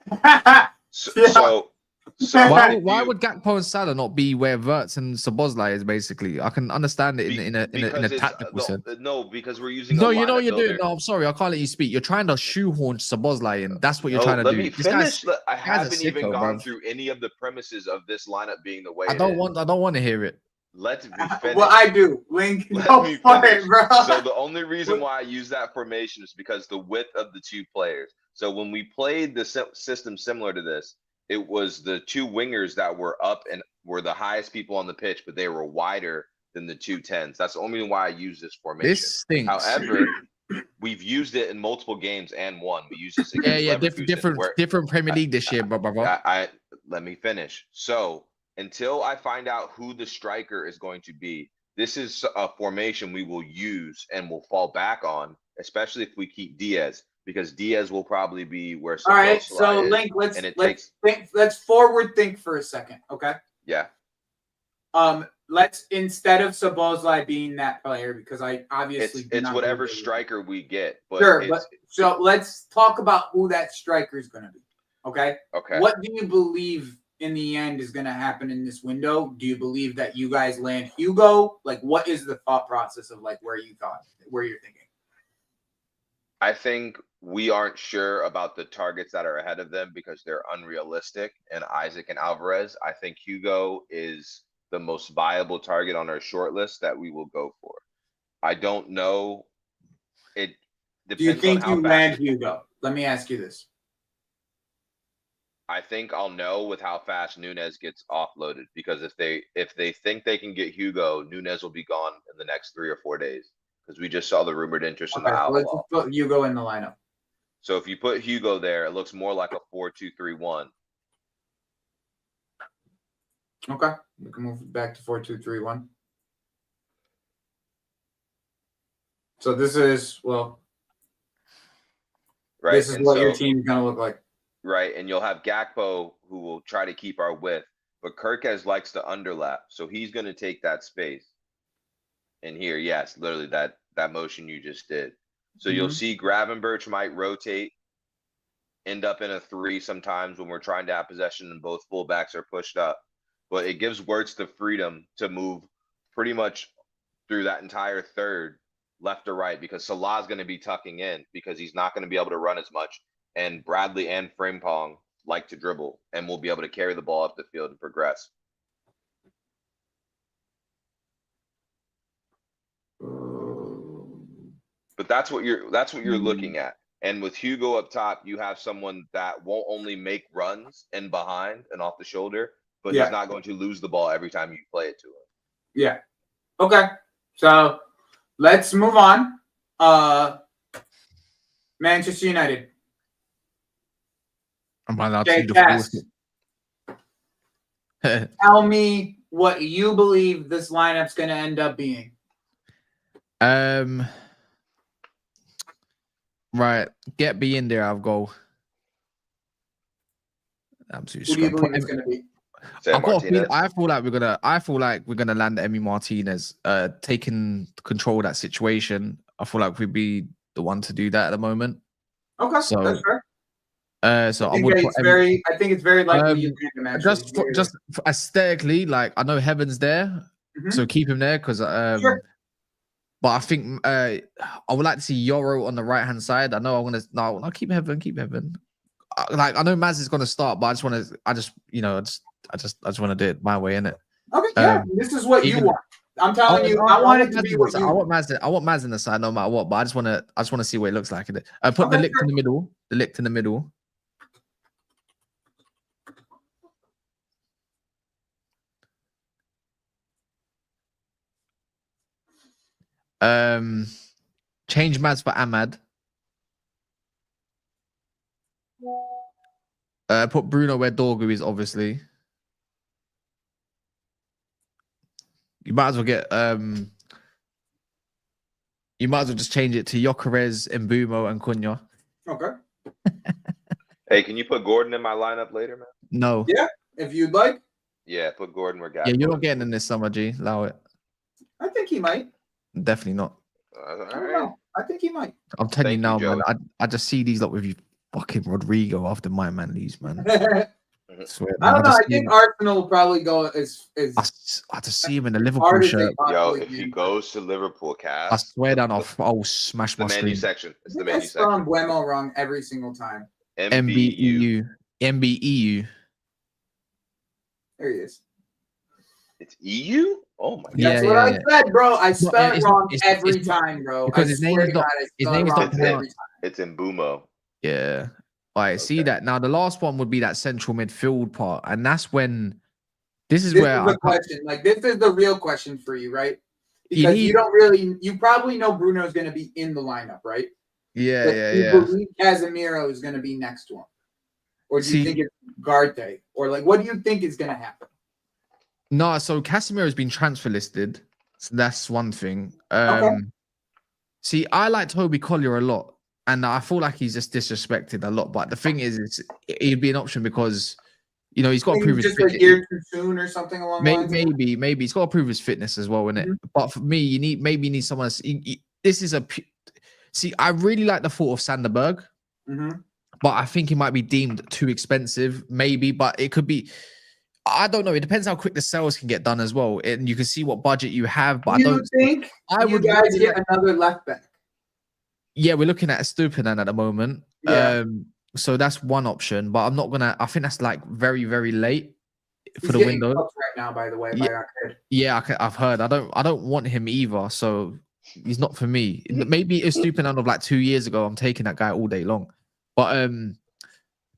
So Why would Gakpo and Salah not be where Wirtz and Szoboszlai is? Basically, I can understand it in a tactical sense. No, because we're using. No, you know what you're doing. No, I'm sorry, I can't let you speak. You're trying to shoehorn Szoboszlai in. That's what you're trying to do. Let me finish. I haven't even gone bro. through any of the premises of this lineup being the way. I don't want to hear it. Let me finish. Well, I do. Link, Let no me fight, finish. bro. So the only reason why I use that formation is because the width of the two players. So when we played the system similar to this, it was the two wingers that were up and were the highest people on the pitch, but they were wider than the 2 10s. That's the only reason why I use this formation. This stinks. However, we've used it in multiple games and won. We used this against different Premier League this year, bro. Let me finish. So until I find out who the striker is going to be, this is a formation we will use and will fall back on, especially if we keep Diaz. Because Diaz will probably be where. All right, so Link, let's forward think for a second, okay? Yeah. Let's instead of Szoboszlai being that player, because I obviously it's whatever striker we get. But sure, but so let's talk about who that striker is going to be. Okay. Okay. What do you believe in the end is going to happen in this window? Do you believe that you guys land Hugo? Like, what is the thought process of like where you're thinking? I think we aren't sure about the targets that are ahead of them because they're unrealistic. And Isaac and Alvarez, I think Hugo is the most viable target on our short list that we will go for. I don't know. It depends. Do you think you land Hugo? Let me ask you this. I think I'll know with how fast Nunes gets offloaded, because if they think they can get Hugo, Nunes will be gone in the next 3 or 4 days. Because we just saw the rumored interest in the Outlaw. Let's just put Hugo in the lineup. So if you put Hugo there, it looks more like a 4-2-3-1. Okay, we can move back to 4-2-3-1. So this is right. This is what your team's gonna look like. Right, and you'll have Gakpo who will try to keep our width, but Kirkes likes to underlap, so he's gonna take that space. And here, yes, literally that motion you just did. So you'll see Gravenberch might rotate, end up in a 3 sometimes when we're trying to have possession and both fullbacks are pushed up. But it gives Wirtz the freedom to move pretty much through that entire third, left or right, because Salah's going to be tucking in because he's not going to be able to run as much. And Bradley and Frimpong like to dribble and will be able to carry the ball up the field and progress. But that's what you're looking at. And with Hugo up top, you have someone that won't only make runs in behind and off the shoulder, but he's not going to lose the ball every time you play it to him. Yeah. Okay. So let's move on. Manchester United. I'm allowed to tell me what you believe this lineup's going to end up being. Right. Get B in there. I'll go. Absolutely. Who do you believe it's going to be? I feel like we're gonna land Emi Martinez, taking control of that situation. I feel like we'd be the one to do that at the moment. Okay, so that's fair. I think it's very likely you can imagine. Just aesthetically, like I know Heaven's there, so keep him there because sure. But I think I would like to see Yoro on the right hand side. I know I'm gonna I'll keep Heaven. like I know Maz is gonna start, but I just want to. I just want to do it my way, innit? Okay, yeah, this is what you want. I'm telling you, I want it to be what you want. I want Maz in the side no matter what, but I just want to see what it looks like. I put the lick in the middle. The lick in the middle. Change Maz for Ahmad. Put Bruno where Dorgu is, obviously. You might as well get you might as well just change it to Gyökeres, Mbeumo, and Cunha. Okay. Hey, can you put Gordon in my lineup later, man? No. Yeah, if you'd like. Yeah, put Gordon where Gakpo. Yeah, you're not getting in this summer, G. Allow it. I think he might. Definitely not. I don't know. I think he might. I'm telling you now, man. I just see these lot with you fucking Rodrigo after my man leaves, man. I swear, I don't know. I think Arsenal will probably go as I just see him in the Liverpool shirt. Yo, if he goes to Liverpool, Cass, I swear down, I'll smash my menu screen. section. It's the menu section. I spell Mbeumo wrong every single time. MBEU. MBEU. There he is. It's EU? Oh my god. That's what I said, bro. I spell it wrong every time, bro. Because his name is not it's Mbeumo. Yeah. All right, see that. Now the last one would be that central midfield part, and that's when this is where the question. Like, this is the real question for you, right? Because you probably know Bruno's going to be in the lineup, right? Yeah, but you believe Casemiro is going to be next to him, or do you think it's Garte, or like, what do you think is going to happen? No, so Casemiro has been transfer listed, so that's one thing. See, I like Toby Collier a lot. And I feel like he's just disrespected a lot. But the thing is he'd be an option because, you know, he's got to prove his fitness. Just a year too soon or something along those lines? Maybe. He's got to prove his fitness as well, innit? But for me, you need someone else. This is see, I really like the thought of Sanderberg. But I think he might be deemed too expensive, maybe. But it could be... I don't know. It depends how quick the sales can get done as well. And you can see what budget you have. But I don't think you guys get another left back? Yeah, we're looking at Estupinan at the moment. Yeah. So that's one option, but I'm not gonna. I think that's like very, very late for the window right now. By the way, I've heard. I don't want him either. So he's not for me. Maybe Estupinan of like 2 years ago. I'm taking that guy all day long. But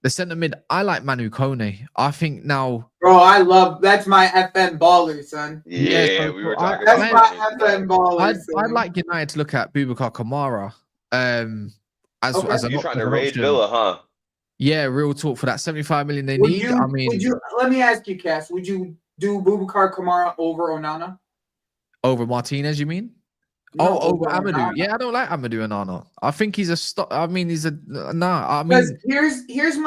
the centre mid, I like Manu Kone. I think now, bro, that's my FM baller, son. Yeah, we were talking. That's my FM baller. I'd like United to look at Boubacar Kamara. As you're trying to raid Villa, huh? Yeah, real talk for that 75 million they need. Let me ask you, Cass, would you do Boubacar Kamara over Onana? Over Martinez, you mean? No, over Amadou. Onana. Yeah, I don't like Amadou Onana. I think he's a stop. I mean, he's a I mean, here's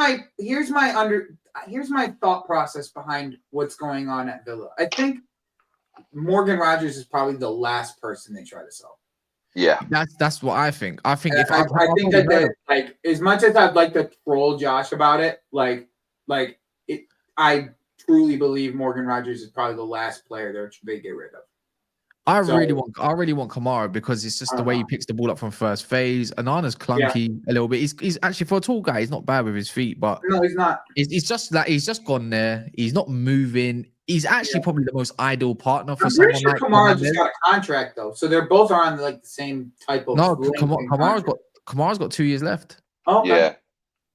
my thought process behind what's going on at Villa. I think Morgan Rogers is probably the last person they try to sell. Yeah, that's what I think. I think like as much as I'd like to troll Josh about it, I truly believe Morgan Rogers is probably the last player they get rid of. I really want Kamara because it's just the way he picks the ball up from first phase. Anana's clunky a little bit. He's actually, for a tall guy, he's not bad with his feet, but no, he's not. He's just gone there. He's not moving. He's actually probably the most ideal partner for someone like Kamara. Just got a contract though, so they're both on like the same type of. No, Kamara's got 2 years left. Oh okay.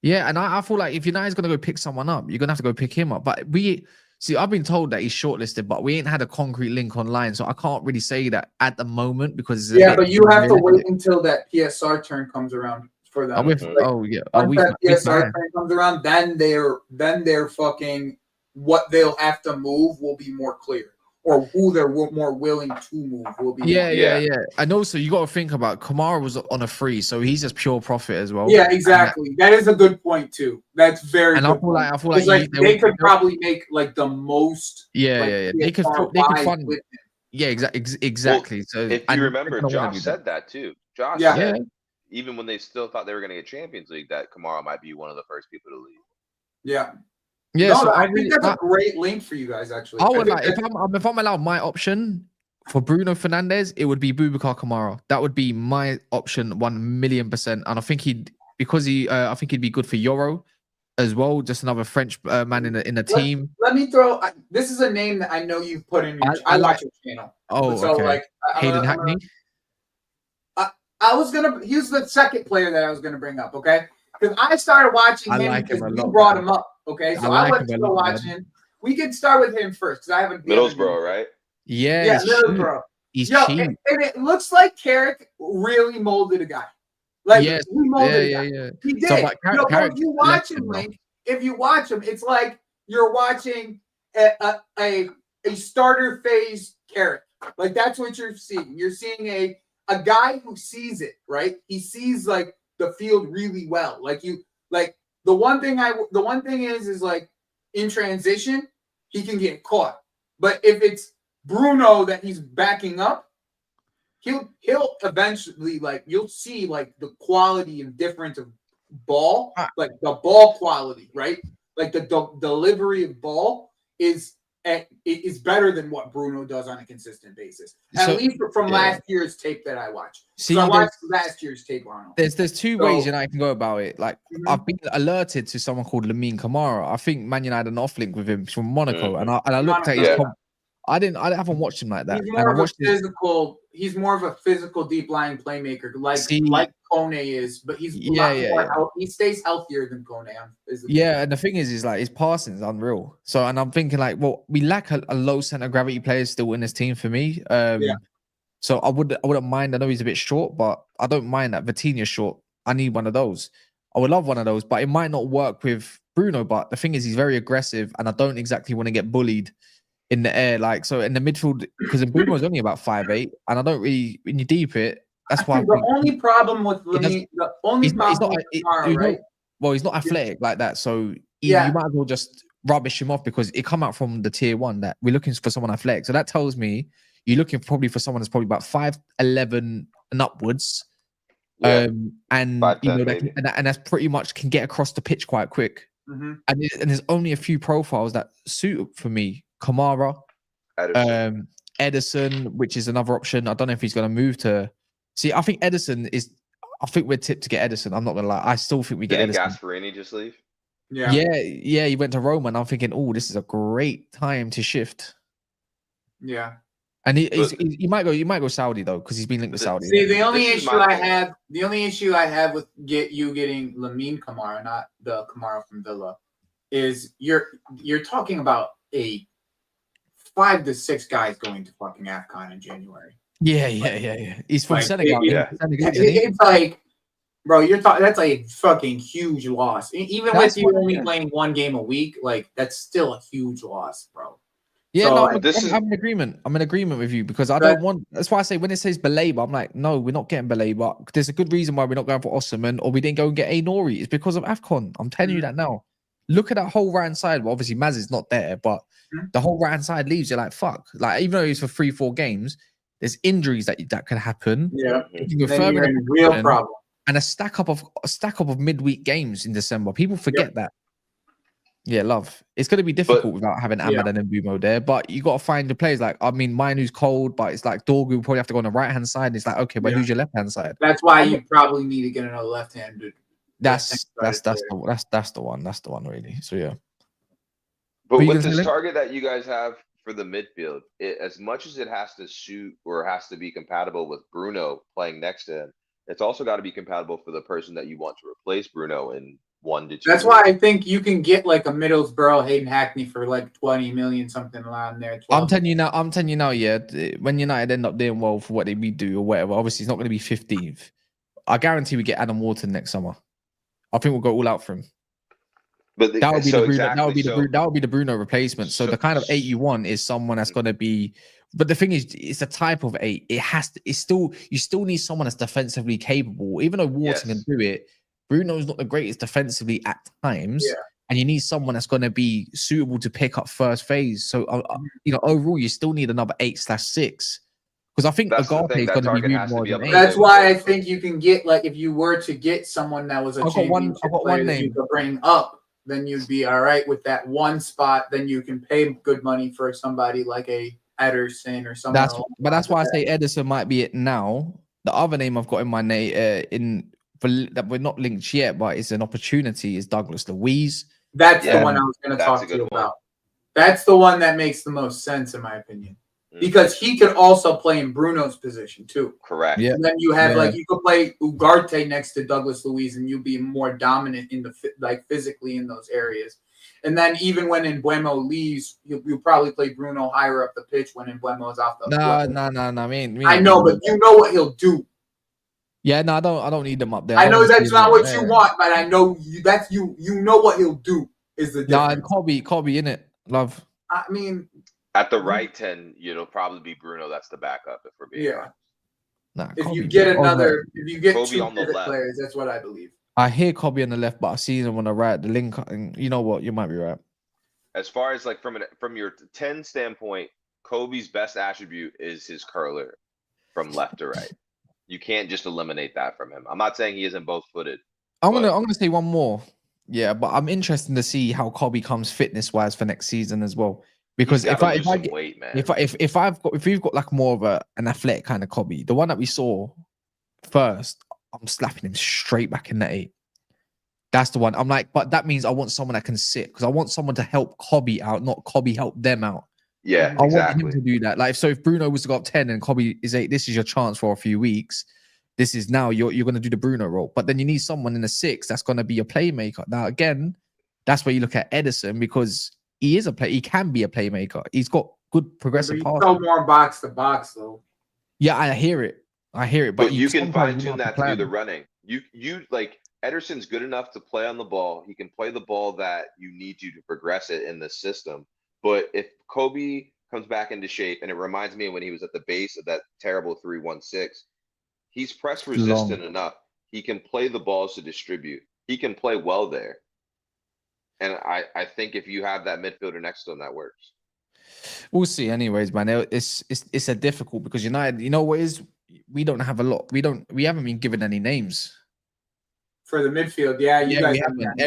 Yeah, and I feel like if United's gonna go pick someone up, you're gonna have to go pick him up. But I've been told that he's shortlisted, but we ain't had a concrete link online, so I can't really say that at the moment because but you have to wait until that PSR turn comes around for them. Once that PSR turn comes around, then they're fucking what they'll have to move will be more clear, or who they're more willing to move will be. Yeah. And also, you got to think about Kamara was on a free, so he's just pure profit as well. Yeah, exactly. That is a good point too. That's very. And good I feel like they could probably make like the most. Yeah. They could fund. Yeah, exactly. Well, so if you remember, Josh said that too. Josh said even when they still thought they were going to get Champions League, that Kamara might be one of the first people to leave. Yeah. Yeah, no, so I think that's a great link for you guys. Actually, I would like if I'm allowed my option for Bruno Fernandes, it would be Boubacar Kamara. That would be my option 1,000,000%. And I think I think he'd be good for Euro. as well. Just another French man in the team. Let me throw. This is a name that I know you've put in your. I watch your channel. Oh, so okay. like Hayden Hackney. He was the second player that I was gonna bring up. Okay, because I started watching him because you brought him up. Okay, so I went to go watch him. We could start with him first because I haven't. Middlesbrough, right? Yeah, Middlesbrough. He's cheap. And it looks like Carrick really molded a guy. Like yes. he molded a guy. Yeah. He did. So, but if you watch him, Link, if you watch him, it's like you're watching a starter phase Carrick. Like that's what you're seeing. You're seeing a guy who sees it, right? He sees like the field really well. The one thing is like in transition, he can get caught. But if it's Bruno that he's backing up, he'll eventually like you'll see like the quality and difference of ball, like the ball quality, right? Like the delivery of ball is better than what Bruno does on a consistent basis. At least from last year's tape that I watched. So I watched last year's tape on. There's two ways I can go about it. Like I've been alerted to someone called Lamine Camara. I think Man United had an off link with him from Monaco, and I looked at his. I haven't watched him like that. He's more of a physical deep line playmaker, like Kone is, but he's he stays healthier than Kone. And the thing is like his passing is unreal. So, and I'm thinking like, well, we lack a low center of gravity player still in this team for me. So I wouldn't mind. I know he's a bit short, but I don't mind that. Vitinha's short. I need one of those. I would love one of those, but it might not work with Bruno. But the thing is, he's very aggressive, and I don't exactly want to get bullied in the air, like so in the midfield, because Bruno is only about 5'8", and I don't really when you deep it. That's why the only problem with Lamine, he's not athletic like that. So you might as well just rubbish him off because it come out from the tier 1 that we're looking for someone athletic. So that tells me you're looking probably for someone that's probably about 5'11" and upwards, and you know and that's pretty much can get across the pitch quite quick. And there's only a few profiles that suit for me. Kamara, Edison, which is another option. I don't know if he's going to move to. See, I think Edison is. I think we're tipped to get Edison. I'm not going to lie. I still think we get Edison. Didn't Gasperini just leave? Yeah. He went to Roma, and I'm thinking, oh, this is a great time to shift. Yeah, and he might go Saudi though, because he's been linked with Saudi. See, the only issue I have with you getting Lamine Kamara, not the Kamara from Villa, is you're talking about a 5 to 6 guys going to fucking AFCON in January. Yeah. He's from Senegal. It's like, bro, that's a fucking huge loss. Even with you only playing 1 game a week, like that's still a huge loss, bro. Yeah, so, I'm in agreement. I'm in agreement with you because I don't want. That's why I say when it says Baleba, I'm like, no, we're not getting Baleba. There's a good reason why we're not going for Osimhen or we didn't go and get Nori. It's because of AFCON. I'm telling you that now. Look at that whole right hand side. Well, obviously Maz is not there, but the whole right hand side leaves you like fuck. Like even though it's for 3-4 games, there's injuries that can happen. Yeah, you're in a real problem. And a stack up of midweek games in December. People forget that. Yeah, love. It's going to be difficult without having Ahmad and Mbumo there, but you got to find the players. Like, I mean, Mainu's cold, but it's like Dorgu will probably have to go on the right hand side. And it's like, okay, but who's your left hand side? That's why you probably need to get another left handed. That's the one really. So yeah. But with this target that you guys have for the midfield, as much as it has to suit or has to be compatible with Bruno playing next to him, it's also got to be compatible for the person that you want to replace Bruno in 1 to 2. That's why I think you can get like a Middlesbrough Hayden Hackney for like 20 million, something around there. I'm telling you now, yeah. When United end up doing well for what they do or whatever, obviously it's not going to be 15th. I guarantee we get Adam Wharton next summer. I think we'll go all out for him. But that would be the Bruno replacement. So the kind of 8 you want is someone that's going to be. But the thing is, it's a type of 8. You still need someone that's defensively capable. Even though Wharton can do it, Bruno's not the greatest defensively at times. Yeah. And you need someone that's going to be suitable to pick up first phase. So overall, you still need another 8/6. Because I think Agape is going to be viewed more than 8. That's why I think you can get, like, if you were to get someone that was a championship player that you could bring up, then you'd be all right with that one spot. Then you can pay good money for somebody like a Ederson or something. That's why I say Ederson might be it now. The other name I've got in my name that we're not linked yet, but it's an opportunity. Is Douglas Luiz? That's the one I was going to talk to you about. That's the one that makes the most sense, in my opinion, because he could also play in Bruno's position too. Correct. Yeah. And then you have like you could play Ugarte next to Douglas Luiz, and you'll be more dominant in the physically in those areas. And then even when Mbeumo leaves, you'll probably play Bruno higher up the pitch when Mbeumo's off the. No. I know, but you know what he'll do. Yeah, no, I don't need him up there. I know that's not what you want, but I know you know what he'll do is the difference. Nah, Kobe in it, love. I mean, at the right 10, it'll probably be Bruno. That's the backup if we're being honest. Nah, if Kobe, you get another, if you get Kobe two on the left players, that's what I believe. I hear Kobe on the left, but I see him on the right. The link, and you know what? You might be right. As far as like from your 10 standpoint, Kobe's best attribute is his curler from left to right. You can't just eliminate that from him. I'm not saying he isn't both footed. I'm gonna say one more. Yeah, but I'm interested to see how Kobe comes fitness wise for next season as well. Because if we've got like more of an athletic kind of Kobe, the one that we saw first, I'm slapping him straight back in the 8. That's the one. I'm like, but that means I want someone that can sit because I want someone to help Kobe out, not Kobe help them out. Yeah, I exactly. want him to do that. Like, so if Bruno was to go up 10 and Kobe is 8, this is your chance for a few weeks. This is now you're going to do the Bruno role. But then you need someone in the 6 that's going to be a playmaker. Now, again, that's where you look at Edison because he is he can be a playmaker. He's got good progressive passing. So more box to box though. Yeah, I hear it. But you can fine tune that to do the running. You like Ederson's good enough to play on the ball. He can play the ball that you need to progress it in the system. But if Kobe comes back into shape, and it reminds me of when he was at the base of that terrible 3-1-6, he's press resistant enough. He can play the balls to distribute. He can play well there. And I think if you have that midfielder next to him, that works. We'll see. Anyways, man, it's a difficult because United, you know what is, we don't have a lot. We haven't been given any names. For the midfield, you guys haven't.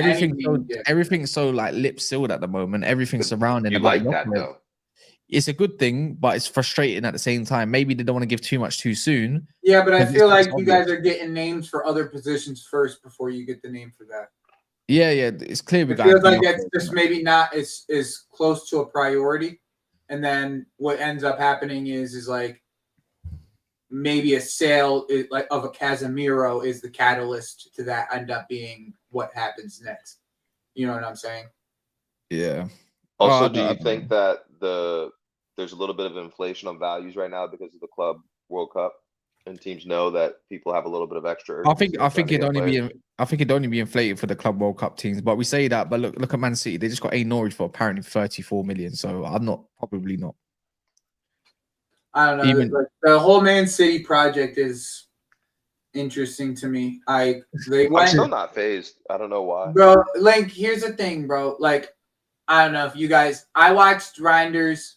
Everything's so like lip sealed at the moment. Everything's surrounding. You like that though. It's a good thing, but it's frustrating at the same time. Maybe they don't want to give too much too soon. Yeah, but I feel like you guys are getting names for other positions first before you get the name for that. Yeah, it's clear. It feels like it's just maybe not as close to a priority, and then what ends up happening is like maybe a sale of a Casemiro is the catalyst to that end up being what happens next. You know what I'm saying? Yeah. Also, do you think that there's a little bit of inflation on values right now because of the Club World Cup, and teams know that people have a little bit of extra? I think it'd only be inflated for the Club World Cup teams. But we say that, but look at Man City. They just got A Norwich for apparently 34 million. So probably not. I don't know. Like the whole Man City project is interesting to me. I'm still not phased. I don't know why. Bro, like here's the thing, bro. Like I don't know if you guys. I watch Reinders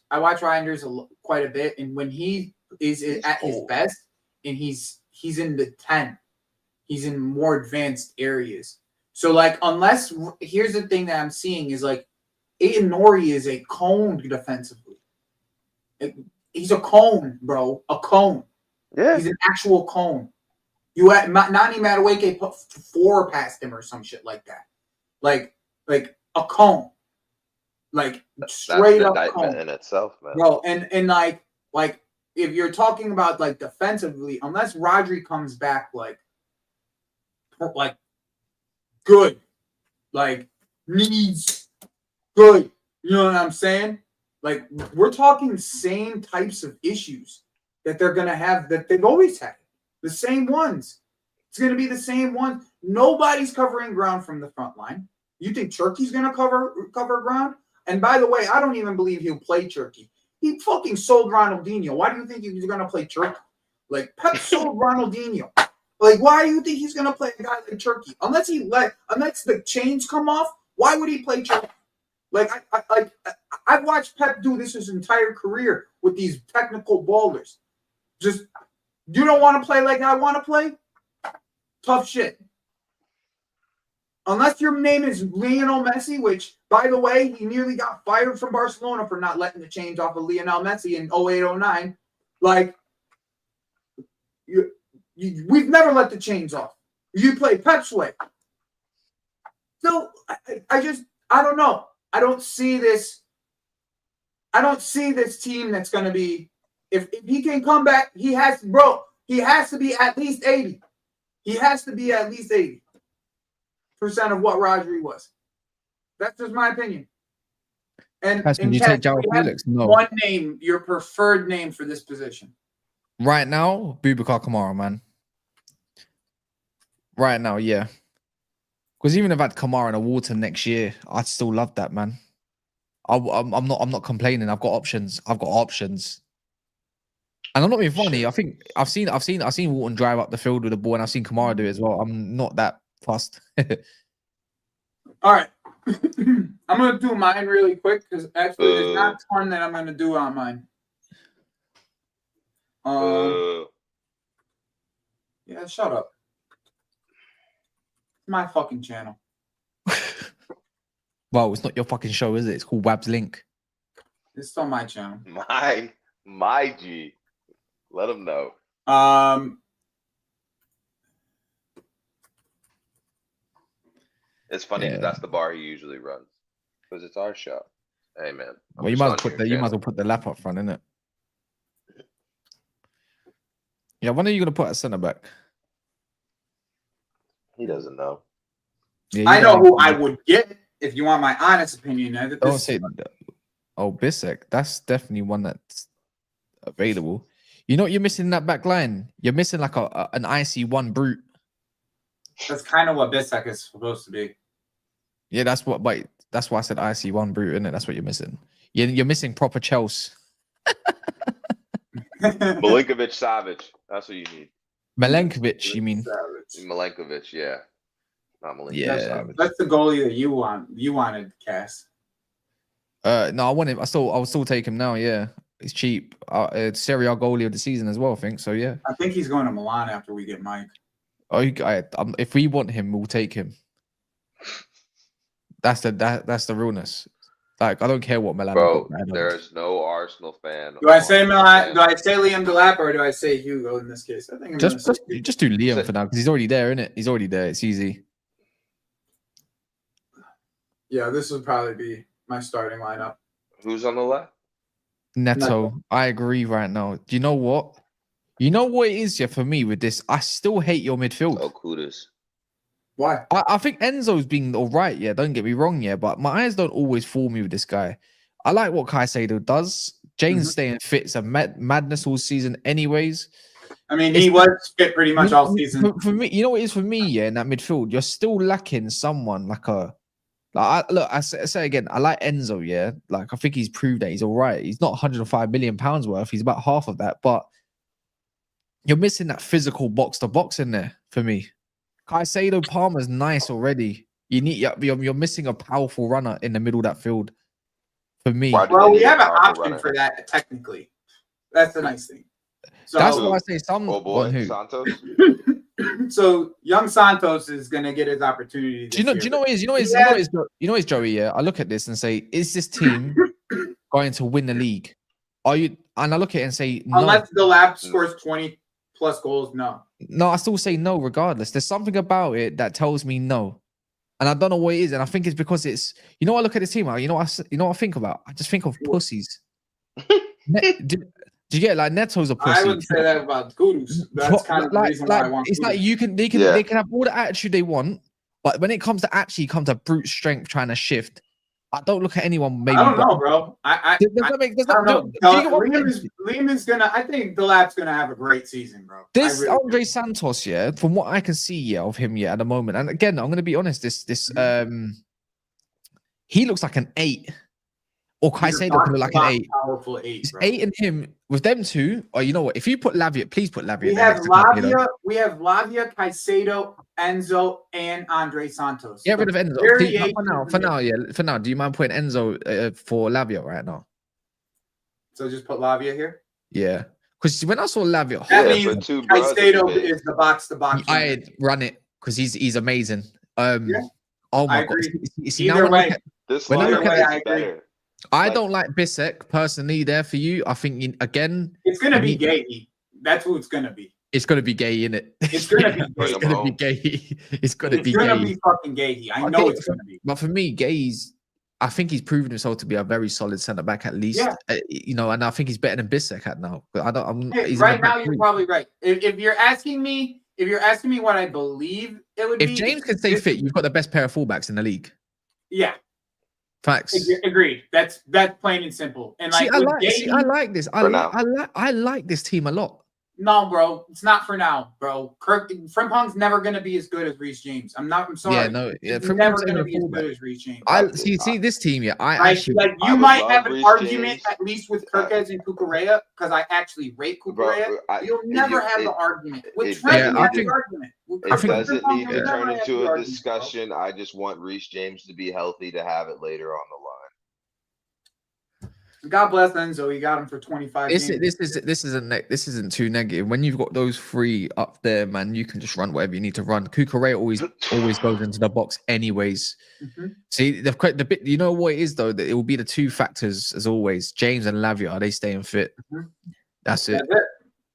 quite a bit, and when he is at his best, and he's in the 10, he's in more advanced areas. So like, here's the thing that I'm seeing is like, Aiden Nori is a cone defensively. He's a cone, bro. A cone. Yeah. He's an actual cone. Nani Madueke put 4 past him or some shit like that. Like a cone. Like straight up cone in itself, man. Bro, and like if you're talking about like defensively, unless Rodri comes back like good, like needs good, you know what I'm saying? Like we're talking same types of issues that they're gonna have that they've always had. The same ones. It's gonna be the same ones. Nobody's covering ground from the front line. You think Turkey's gonna cover ground? And by the way, I don't even believe he'll play Turkey. He fucking sold Ronaldinho. Why do you think he's gonna play Turkey? Like Pep sold Ronaldinho. Like why do you think he's gonna play a guy like Turkey? Unless the chains come off, why would he play Turkey? Like I've watched Pep do this his entire career with these technical ballers. Just you don't want to play like I want to play? Tough shit. Unless your name is Lionel Messi, which, by the way, he nearly got fired from Barcelona for not letting the chains off of Lionel Messi in 08-09. Like, we've never let the chains off. You play Pep Sway. So I don't know. I don't see this team that's going to be, if he can come back, he has to be at least 80. He has to be at least 80% of what Rodri was. That's just my opinion. And Would you take João Felix? No. One name, your preferred name for this position. Right now, Boubacar Kamara, man. Right now, yeah. Because even if I had Kamara and a Water next year, I'd still love that, man. I'm not complaining. I've got options. And I'm not being funny. I think I've seen Wharton drive up the field with the ball, and I've seen Kamara do it as well. I'm not that fussed. All right. I'm gonna do mine really quick because actually there's not a ton that I'm gonna do on mine. Yeah, shut up. It's my fucking channel. Well, it's not your fucking show, is it? It's called WabbsLink. It's on my channel. My G. Let them know. It's funny because that's the bar he usually runs. Because it's our show. Hey man. Well, you might as well put the lap up front, innit? Yeah, when are you gonna put a centre back? He doesn't know. Yeah, I know who I would get if you want my honest opinion. Don't say Bissek. That's definitely one that's available. You know what you're missing in that back line? You're missing like an IC1 brute. That's kind of what Bissek is supposed to be. Yeah, that's why I said IC1 brute, isn't it? That's what you're missing. You're missing proper Chelsea. Milinkovic Savage. That's what you need. Milenkovic, you mean? Milenkovic, yeah. Not Milinkovic. Yeah. That's the goalie that you wanted, Cass. No, I want him. I'll still take him now, yeah. He's cheap. Serie A goalie of the season as well, I think. So yeah. I think he's going to Milan after we get Mike. Oh, if we want him, we'll take him. That's the realness. Like I don't care what Milan. Bro, there's no Arsenal fan. Do I say Milan? Do I say Liam Delap or do I say Hugo in this case? I think I'm just do Liam for now because he's already there, isn't it? He's already there. It's easy. Yeah, this would probably be my starting lineup. Who's on the left? Neto. I agree right now. Do you know what? You know what it is, yeah, for me with this? I still hate your midfield. Oh, kudos. Why? I think Enzo's been all right, yeah. Don't get me wrong, yeah. But my eyes don't always fool me with this guy. I like what Caicedo does. Jane's staying fit's a madness all season anyways. I mean, he was fit pretty much all season. For me, you know what it is for me, yeah, in that midfield? You're still lacking someone I say again, I like Enzo, yeah. Like I think he's proved that he's all right. He's not 105 million pounds worth. He's about half of that, but you're missing that physical box to box in there for me. Caicedo Palmer's nice already. You're missing a powerful runner in the middle of that field. For me, well, we have an option for that technically. That's the nice thing. So, that's why I say Santos. So young Santos is gonna get his opportunity. Do you know what is Joey? Yeah, I look at this and say, is this team going to win the league? Are you? And I look at it and say, no. Unless the lab scores 20+ goals, no. No, I still say no. Regardless, there's something about it that tells me no, and I don't know what it is. And I think it's because it's. You know, I look at this team. You know what I think about? I just think of pussies. Do you get like Neto's a pussy? I wouldn't say that about Kudus. That's kind of the reason why I want. It's like they can have all the attitude they want, but when it comes to actually come to brute strength trying to shift, I don't look at anyone. Maybe I don't know, bro. Liam is gonna. I think Delap's gonna have a great season, bro. This Andre Santos, yeah, from what I can see, yeah, of him, yeah, at the moment, and again, I'm gonna be honest. He looks like an 8. Or Caicedo can look like an 8. Powerful 8. It's 8 and him with them two. Or you know what? If you put Lavia, please put Lavia. We have Lavia, Caicedo, Enzo, and Andre Santos. Get rid of Enzo. For now, do you mind putting Enzo for Lavia right now? So just put Lavia here. Yeah, because when I saw Lavia, that means Caicedo is the box to box. I'd run it because he's amazing. Oh my god! Either way, I agree. I don't like Bissek personally. There for you, I think again it's gonna be Gahey. That's who it's gonna be. It's gonna be gay, innit? It's gonna be It's Bring gonna him be home. gay. It's gonna It's be gonna gay. be fucking gay. I know it's gonna be. But for me, Gay's, I think he's proven himself to be a very solid centre back at least. Yeah. You know, and I think he's better than Bissek at now. But I don't. Hey, He's in the right now, back you're three. probably right. If you're asking me what I believe it would If be, James can stay fit, you've got the best pair of fullbacks in the league. yeah, Facts. agreed. That's plain and simple. And like, I like this. I like this team a lot. No, bro, it's not for now, bro. Frimpong's never gonna be as good as Reece James. I'm sorry. Yeah, no, yeah. He's Frimpong's never even gonna a be as fullback. good as Reece James. I see this team. Yeah, I Like, actually like I you would might love have an Reece argument James. at least with Kirkez and Kukurea because I actually rate Kukurea. Bro, You'll never have the argument with it Trent. doesn't You have need the to- argument. With It Frimpong, doesn't you'll need to never turn have into the a argument, bro. discussion. I just want Reece James to be healthy to have it later on the line. God bless Enzo. He got him for 25. This games. isn't too negative. When you've got those three up there, man, you can just run whatever you need to run. Kukurea always goes into the box anyways. Mhm. See, the bit, you know what it is though, that it will be the two factors as always. James and Lavia, are they staying fit? Mhm. That's it. That's it.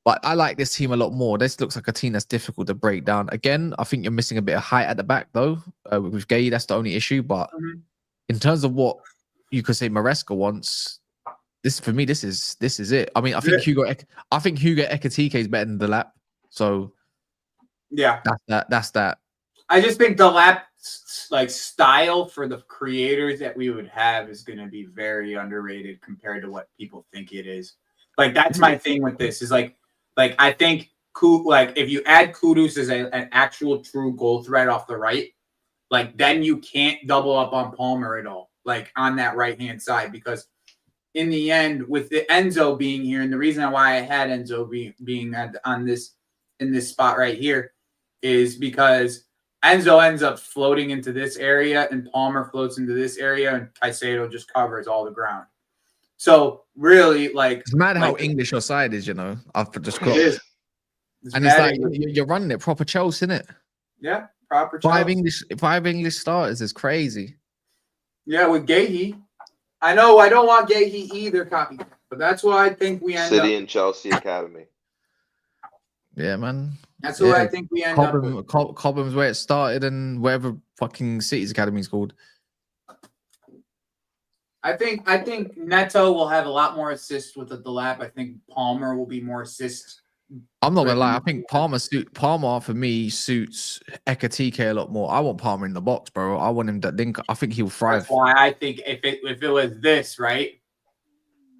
But I like this team a lot more. This looks like a team that's difficult to break down. Again, I think you're missing a bit of height at the back though. With Gay, that's the only issue. But Mhm. in terms of what you could say Maresca wants, this for me, this is it. I mean, I think Hugo Ekitike is better than the lap. So Yeah. that's that. I just think the lap like style for the creators that we would have is going to be very underrated compared to what people think it is. Like that's my thing with this is like I think if you add Kudus as an actual true goal threat off the right, like then you can't double up on Palmer at all, like on that right hand side because in the end with the Enzo being here and the reason why I had Enzo being on this in this spot right here is because Enzo ends up floating into this area and Palmer floats into this area and Caicedo just covers all the ground. So really, like It's mad how English your side is, you know. After just it clocked, is. and it's like you're running it proper Chelsea, innit? Yeah, proper Five Chelsea. English starters is crazy. Yeah, with Gahey. I know I don't want Gahey either, copy, but that's what I think we end City up. and Chelsea Academy. Yeah, man. That's what I think we end up with. Cobham's where it started, and wherever fucking City's academy is called. I think Neto will have a lot more assists with the lap. I think Palmer will be more assists. I'm not gonna lie. I think Palmer for me suits Ekitike a lot more. I want Palmer in the box, bro. I want him to link. I think he'll thrive. That's why I think if it was this, right?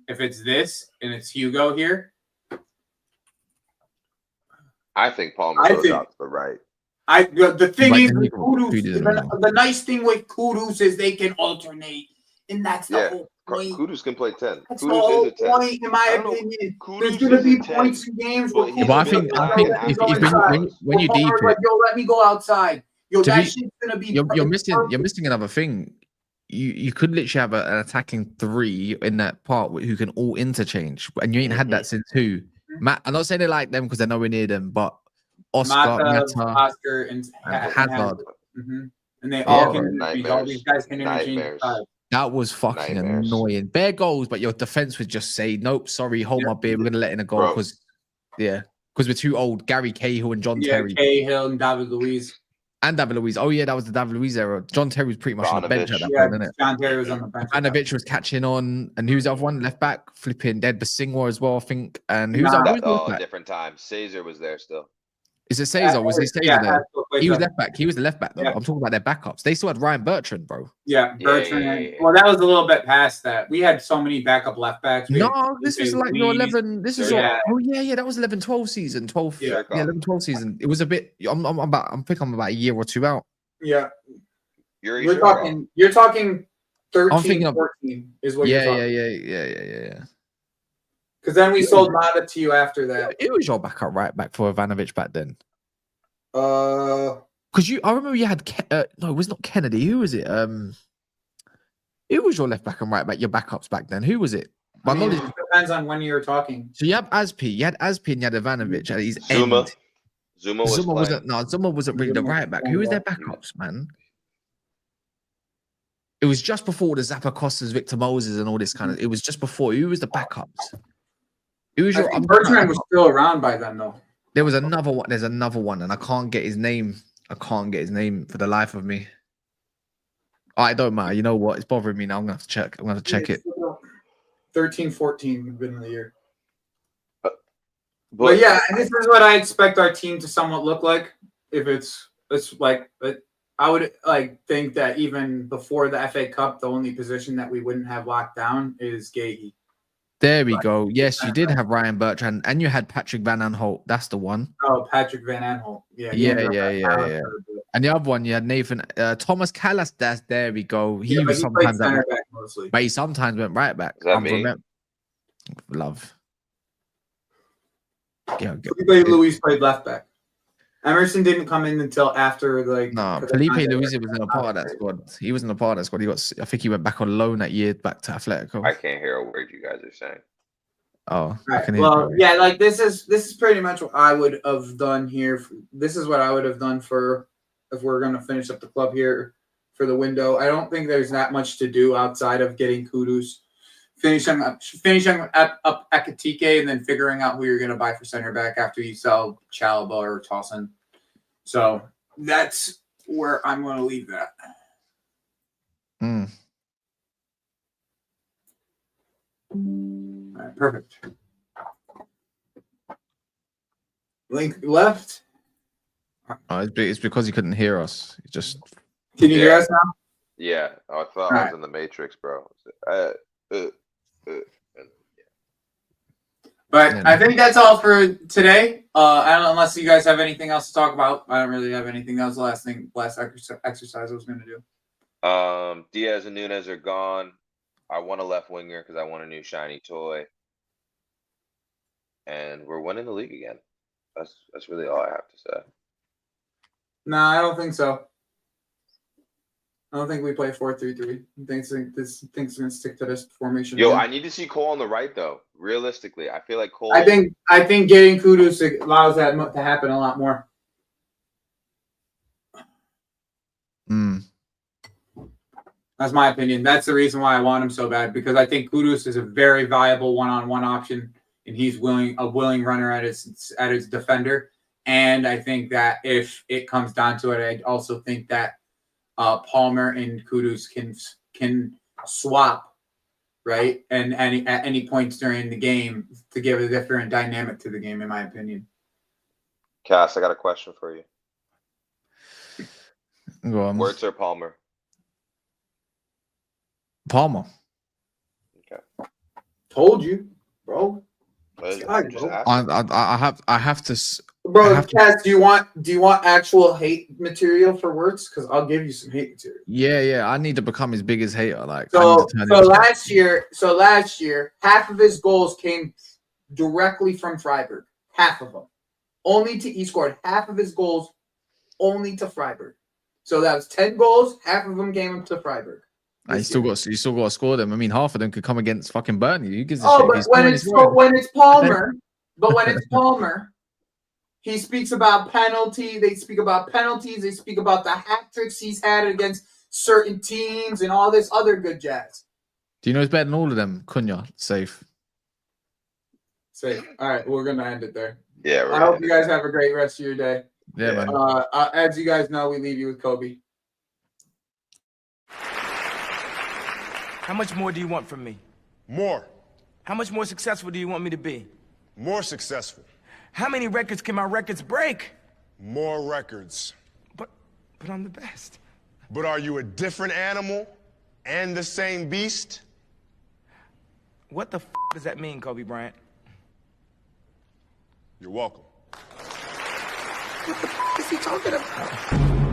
If it's this and it's Hugo here, I think Palmer goes out to the right. the thing But is then with you can feed it Kudus, around. the nice thing with Kudus is they can alternate, and that's the Yeah, whole point. Kudus can play 10. That's the Kudus whole is a 10. point, in my I don't know. opinion. Kudus There's going to is be a 10, points in games where but Yeah, but I he's think when you deep like, it, yo, let me go outside. Yo, To that be- shit's going to be. you're missing another thing. You could literally have an attacking three in that part who can all interchange, and you ain't had that since who? Matt. I'm not saying they like them because they're nowhere near them, but Oscar, Mata, Oscar, and Hazard. Mhm. And they all Yeah, can interchange. All these guys can interchange. Nightmares. That was fucking Nightmares. annoying. Bare goals, but your defense would just say, "Nope, sorry, hold my beer. We're gonna let in a goal Bro. because, because we're too old." Gary Cahill and John Yeah, Terry Cahill and David Luiz. and David Luiz. Oh yeah, that was the David Luiz era. John Terry was pretty much on the bench at that Yeah, point, innit? John Terry was on the bench. Ivanovic was catching on, and who's the other one? Left back, flipping dead. Basingwa as well, I think. And who's that? Who's the left back? Different time. Caesar was there still. Is it Cesar? Was he Cesar there? He was there. left back. He was the left back though. Yeah. I'm talking about their backups. They still had Ryan Bertrand, bro. Yeah, Bertrand. Yeah. Well, that was a little bit past that. We had so many backup left backs. We had No, this was like your 11. This is Yeah. your that was 11-12 season. 12, Yeah. 11-12 season. It was a bit. I'm about a year or two out. Yeah. You're talking 13, I'm thinking of- 14 is what you're talking. Yeah. Because then we sold Mata to you after that. Who was your backup right back for Ivanovic back then? Because I remember you had no, it was not Kennedy. Who was it? Who was your left back and right back? Your backups back then. Who was it? it depends on when you were talking. So you have Aspi, you had and you had Ivanovic at his Zuma. end. Zuma wasn't really the right back. Who was their backups, man? It was just before the Zappa Victor Moses and all this kind of. It was just before. Who was the backups? Who was your? Bertrand was still around by then, though. There was another one. There's another one, and I can't get his name. I can't get his name for the life of me. Oh, it don't matter. You know what? It's bothering me now. I'm gonna have to check. I'm gonna have to check it. 13-14 been in the year. But yeah, and this is what I expect our team to somewhat look like. If it's like, but I would like think that even before the FA Cup, the only position that we wouldn't have locked down is Gahey. There we go. Yes, you did have Ryan Bertrand, and you had Patrick Van Aanholt. That's the one. Oh, Patrick Van Aanholt. Yeah. Yeah. And the other one, you had Nathan Thomas Callas. There we go. He was he sometimes played center back mostly, but he sometimes went right back. Is that me? Love. Yeah, Luis played left back. Emerson didn't come in until after Felipe Luis wasn't a part of that squad. He wasn't a part of that squad. I think he went back on loan that year back to Atletico. I can't hear a word you guys are saying. Oh, right. Well, yeah, like this is pretty much what I would have done here. This is what I would have done for if we're going to finish up the club here for the window. I don't think there's that much to do outside of getting Kudus, finishing up Ekitike, and then figuring out who you're going to buy for center back after you sell Chalaba or Towson. So that's where I'm going to leave that. All right, perfect. Link left. It's because he couldn't hear us. He just Can you hear us now? Yeah. Oh, I thought I was in the Matrix, bro. But I think that's all for today. I don't unless you guys have anything else to talk about. I don't really have anything else. Last exercise I was going to do. Diaz and Nunez are gone. I want a left winger because I want a new shiny toy. And we're winning the league again. That's really all I have to say. No, I don't think so. I don't think we play 4-3-3. I think this thing's gonna stick to this formation. Yo, again. I need to see Cole on the right though. Realistically, I feel like Cole. I think getting Kudus allows that to happen a lot more. That's my opinion. That's the reason why I want him so bad, because I think Kudus is a very viable one-on-one option, and he's a willing runner at his defender. And I think that if it comes down to it, I also think that Palmer and Kudus can swap, right? And at any points during the game to give a different dynamic to the game, in my opinion. Cass, I got a question for you. Go on. Wirtz or Palmer? Palmer. Okay. Told you, bro. I have to. Bro, Cass, do you want actual hate material for Wirtz? Because I'll give you some hate material. Yeah. I need to become his biggest hater. Like so last year, half of his goals came directly from Freiburg. Half of them. He scored half of his goals only to Freiburg. So that was 10 goals. Half of them came to Freiburg. You still got to score them. I mean, half of them could come against fucking Burnley. Who gives a shit? But when it's Palmer, he speaks about penalty. They speak about penalties. They speak about the hat tricks he's had against certain teams and all this other good jazz. Do you know it's better than all of them? Cunha, safe. Safe. All right, we're gonna end it there. Yeah. I hope you guys have a great rest of your day. Yeah, man. As you guys know, we leave you with Kobe. How much more do you want from me? More. How much more successful do you want me to be? More successful. How many records can my records break? More records. But I'm the best. But are you a different animal and the same beast? What the does that mean, Kobe Bryant? You're welcome. What the is he talking about?